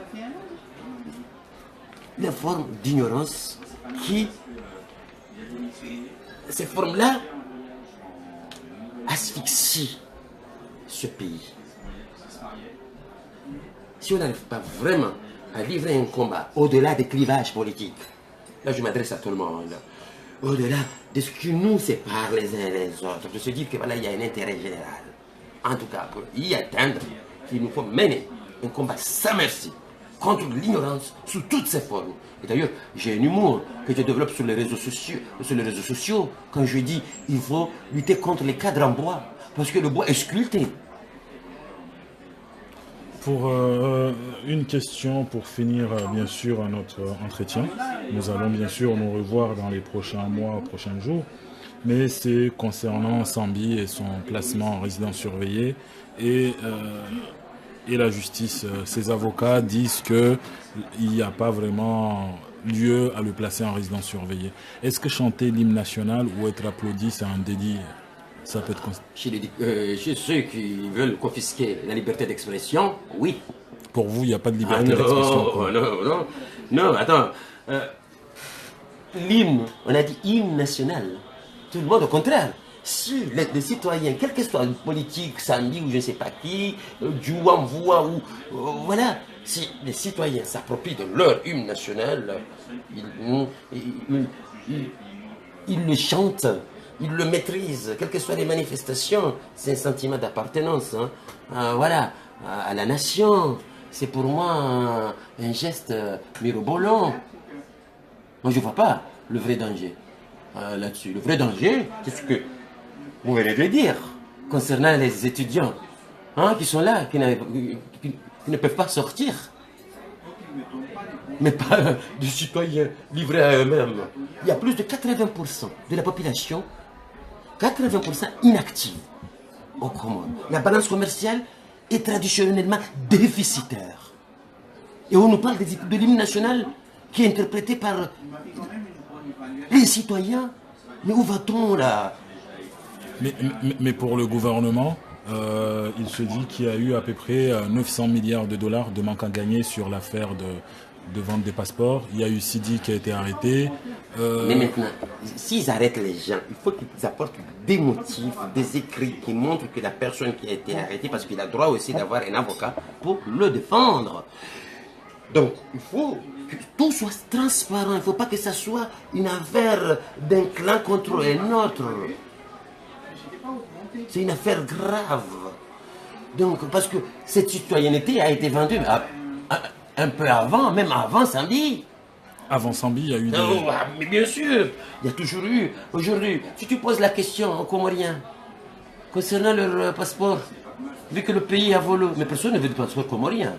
S2: les formes d'ignorance qui, ces formes-là, asphyxient ce pays. Si on n'arrive pas vraiment à livrer un combat au-delà des clivages politiques, là je m'adresse à tout le monde, au-delà de ce qui nous sépare les uns les autres, de se dire que voilà, il y a un intérêt général. En tout cas, pour y atteindre, il nous faut mener un combat sans merci contre l'ignorance sous toutes ses formes. Et d'ailleurs, j'ai un humour que je développe sur les réseaux sociaux, quand je dis il faut lutter contre les cadres en bois, parce que le bois est sculpté.
S1: Pour une question pour finir bien sûr notre entretien, nous allons bien sûr nous revoir dans les prochains mois, prochains jours, mais c'est concernant Sambi et son placement en résidence surveillée et la justice. Ses avocats disent qu'il n'y a pas vraiment lieu à le placer en résidence surveillée. Est-ce que chanter l'hymne national ou être applaudi, c'est un délit? Ça peut être
S2: chez ceux qui veulent confisquer la liberté d'expression, oui.
S1: Pour vous, il n'y a pas de liberté d'expression?
S2: Non, attends. L'hymne, on a dit hymne national. Tout le monde, au contraire. Si les citoyens, quel que soit le politique, Sambi ou je ne sais pas qui, Djouamvoua ou... voilà. Si les citoyens s'approprient de leur hymne national, ils le chantent. Ils le maîtrisent, quelles que soient les manifestations. C'est un sentiment d'appartenance, hein. Voilà, à la nation. C'est pour moi un geste mirobolant. Moi, je ne vois pas le vrai danger là-dessus. Le vrai danger, c'est ce que vous venez de dire, concernant les étudiants hein, qui sont là, qui ne peuvent pas sortir. Mais pas des citoyens livrés à eux-mêmes. Il y a plus de 80% de la population 80% inactive au Comores. La balance commerciale est traditionnellement déficitaire. Et on nous parle de l'hymne national qui est interprété par les citoyens. Mais où va-t-on là?
S1: Mais pour le gouvernement, il se dit qu'il y a eu à peu près 900 milliards de dollars de manque à gagner sur l'affaire de vente des passeports. Il y a eu Sidi qui a été arrêté.
S2: Mais maintenant, s'ils arrêtent les gens, il faut qu'ils apportent des motifs, des écrits qui montrent que la personne qui a été arrêtée, parce qu'il a droit aussi d'avoir un avocat pour le défendre. Donc, il faut que tout soit transparent. Il ne faut pas que ça soit une affaire d'un clan contre un autre. C'est une affaire grave. Donc, parce que cette citoyenneté a été vendue un peu avant, même avant Sambi.
S1: Avant Sambi, il y a eu des...
S2: mais bien sûr, il y a toujours eu. Aujourd'hui, si tu poses la question aux Comoriens concernant leur passeport, vu que le pays a volé, mais personne ne veut de passeport comorien.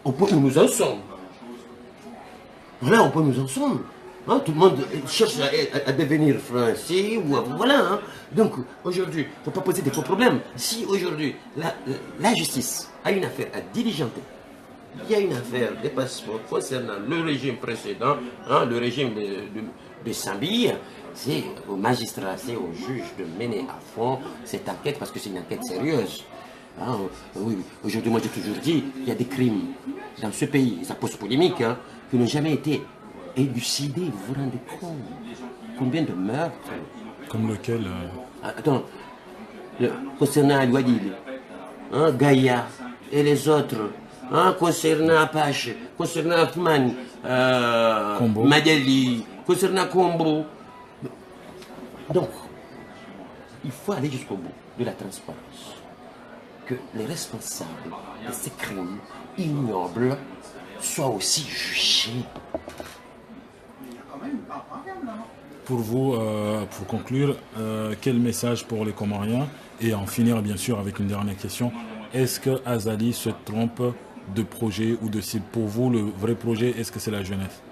S2: Au point où nous en sommes. Voilà, au point où nous en sommes. Hein, tout le monde cherche à devenir français, ou voilà. Hein. Donc, aujourd'hui, il ne faut pas poser des gros problèmes. Si aujourd'hui, la justice a une affaire à diligenter, il y a une affaire des passeports concernant le régime précédent, hein, le régime de Sambi. C'est aux magistrats, c'est aux juges de mener à fond cette enquête parce que c'est une enquête sérieuse. Hein, oui, aujourd'hui, moi j'ai toujours dit qu'il y a des crimes dans ce pays, ça pose polémique, hein, qui n'ont jamais été élucidés. Vous vous rendez compte? Combien de meurtres?
S1: Comme lequel
S2: Attends, concernant Al-Wadil, hein, Gaïa et les autres, hein, concernant Apache, concernant Afman, Madeli, concernant Combo. Donc, il faut aller jusqu'au bout de la transparence. Que les responsables de ces crimes ignobles soient aussi jugés.
S1: Pour vous, pour conclure, quel message pour les Comoriens? Et en finir bien sûr avec une dernière question. Est-ce que Azali se trompe de projet ou de cible? Pour vous, le vrai projet, est-ce que c'est la jeunesse?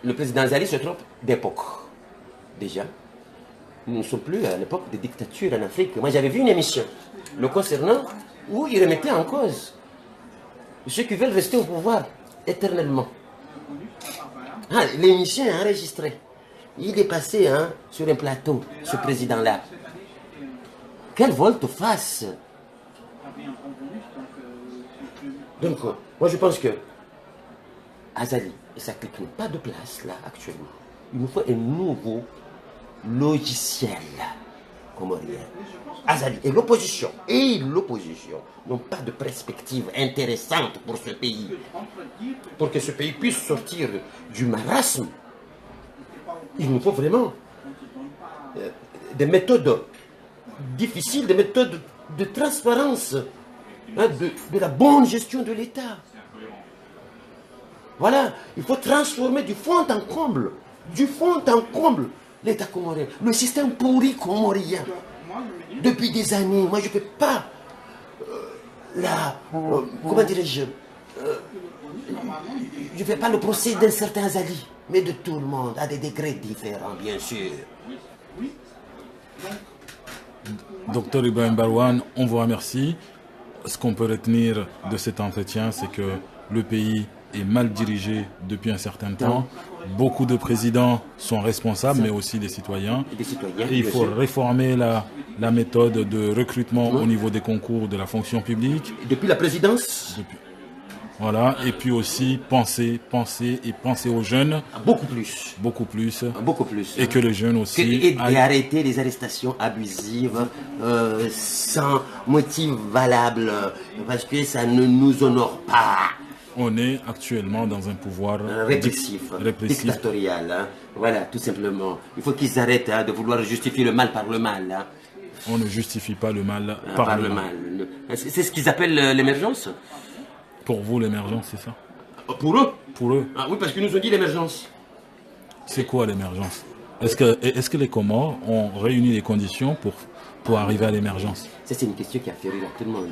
S2: Le président Azali se trompe d'époque. Déjà, nous ne sommes plus à l'époque des dictatures en Afrique. Moi, j'avais vu une émission le concernant où il remettait en cause ceux qui veulent rester au pouvoir éternellement. L'émission est enregistrée. Il est passé sur un plateau, ce président-là. Quelle volte-face! Donc, moi je pense que Azali et sa clique n'ont pas de place là actuellement. Il nous faut un nouveau logiciel comorien. Azali et l'opposition n'ont pas de perspective intéressante pour ce pays. Pour que ce pays puisse sortir du marasme, il nous faut vraiment des méthodes difficiles, des méthodes de transparence, de la bonne gestion de l'État. Voilà, il faut transformer du fond en comble, l'État comorien, le système pourri comorien. Depuis des années, moi je ne fais pas comment dirais-je, je ne fais pas le procès d'un certain Azali, mais de tout le monde, à des degrés différents, bien sûr.
S1: Docteur Ibrahim Barouane, on vous remercie. Ce qu'on peut retenir de cet entretien, c'est que le pays est mal dirigé depuis un certain temps. Beaucoup de présidents sont responsables, mais aussi des citoyens. Et il faut réformer la méthode de recrutement au niveau des concours de la fonction publique.
S2: Depuis la présidence.
S1: Voilà, et puis aussi penser aux jeunes.
S2: Beaucoup plus.
S1: Beaucoup plus.
S2: Beaucoup plus.
S1: Et que les jeunes aussi...
S2: Et arrêter les arrestations abusives sans motif valable, parce que ça ne nous honore pas.
S1: On est actuellement dans un pouvoir
S2: répressif. Dictatorial. Voilà, tout simplement. Il faut qu'ils arrêtent de vouloir justifier le mal par le mal.
S1: On ne justifie pas le mal par le mal.
S2: C'est ce qu'ils appellent l'émergence.
S1: Pour vous, l'émergence, c'est ça?
S2: Pour eux?
S1: Pour eux.
S2: Ah oui, parce qu'ils nous ont dit l'émergence.
S1: C'est quoi l'émergence? Est-ce que les Comores ont réuni les conditions pour arriver à l'émergence?
S2: Ça, c'est une question qui a fait rire tout le monde.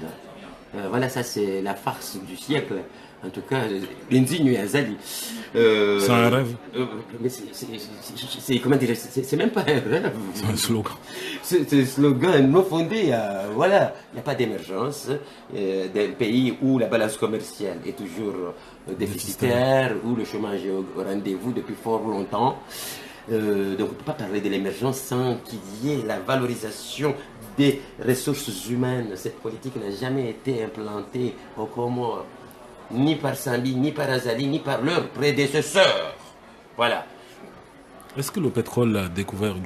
S2: Voilà, ça, c'est la farce du siècle. En tout cas, Benzine et Azali.
S1: C'est un rêve?
S2: Comment dire? C'est même pas un rêve.
S1: C'est un slogan.
S2: C'est un slogan non fondé. Voilà, il n'y a pas d'émergence d'un pays où la balance commerciale est toujours déficitaire, où le chômage est au rendez-vous depuis fort longtemps. Donc on ne peut pas parler de l'émergence sans qu'il y ait la valorisation des ressources humaines. Cette politique n'a jamais été implantée au Comores, ni par Sambi, ni par Azali, ni par leurs prédécesseurs. Voilà.
S1: Est-ce que le pétrole, la découverte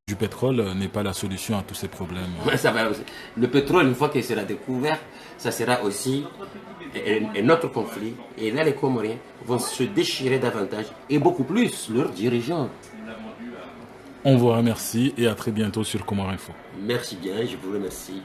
S1: du pétrole n'est pas la solution à tous ces problèmes?
S2: Ça va aussi. Le pétrole, une fois qu'il sera découvert, ça sera aussi un autre conflit. Et là, les Comoriens vont se déchirer davantage, et beaucoup plus leurs dirigeants.
S1: On vous remercie et à très bientôt sur Comores Info.
S2: Merci bien, je vous remercie.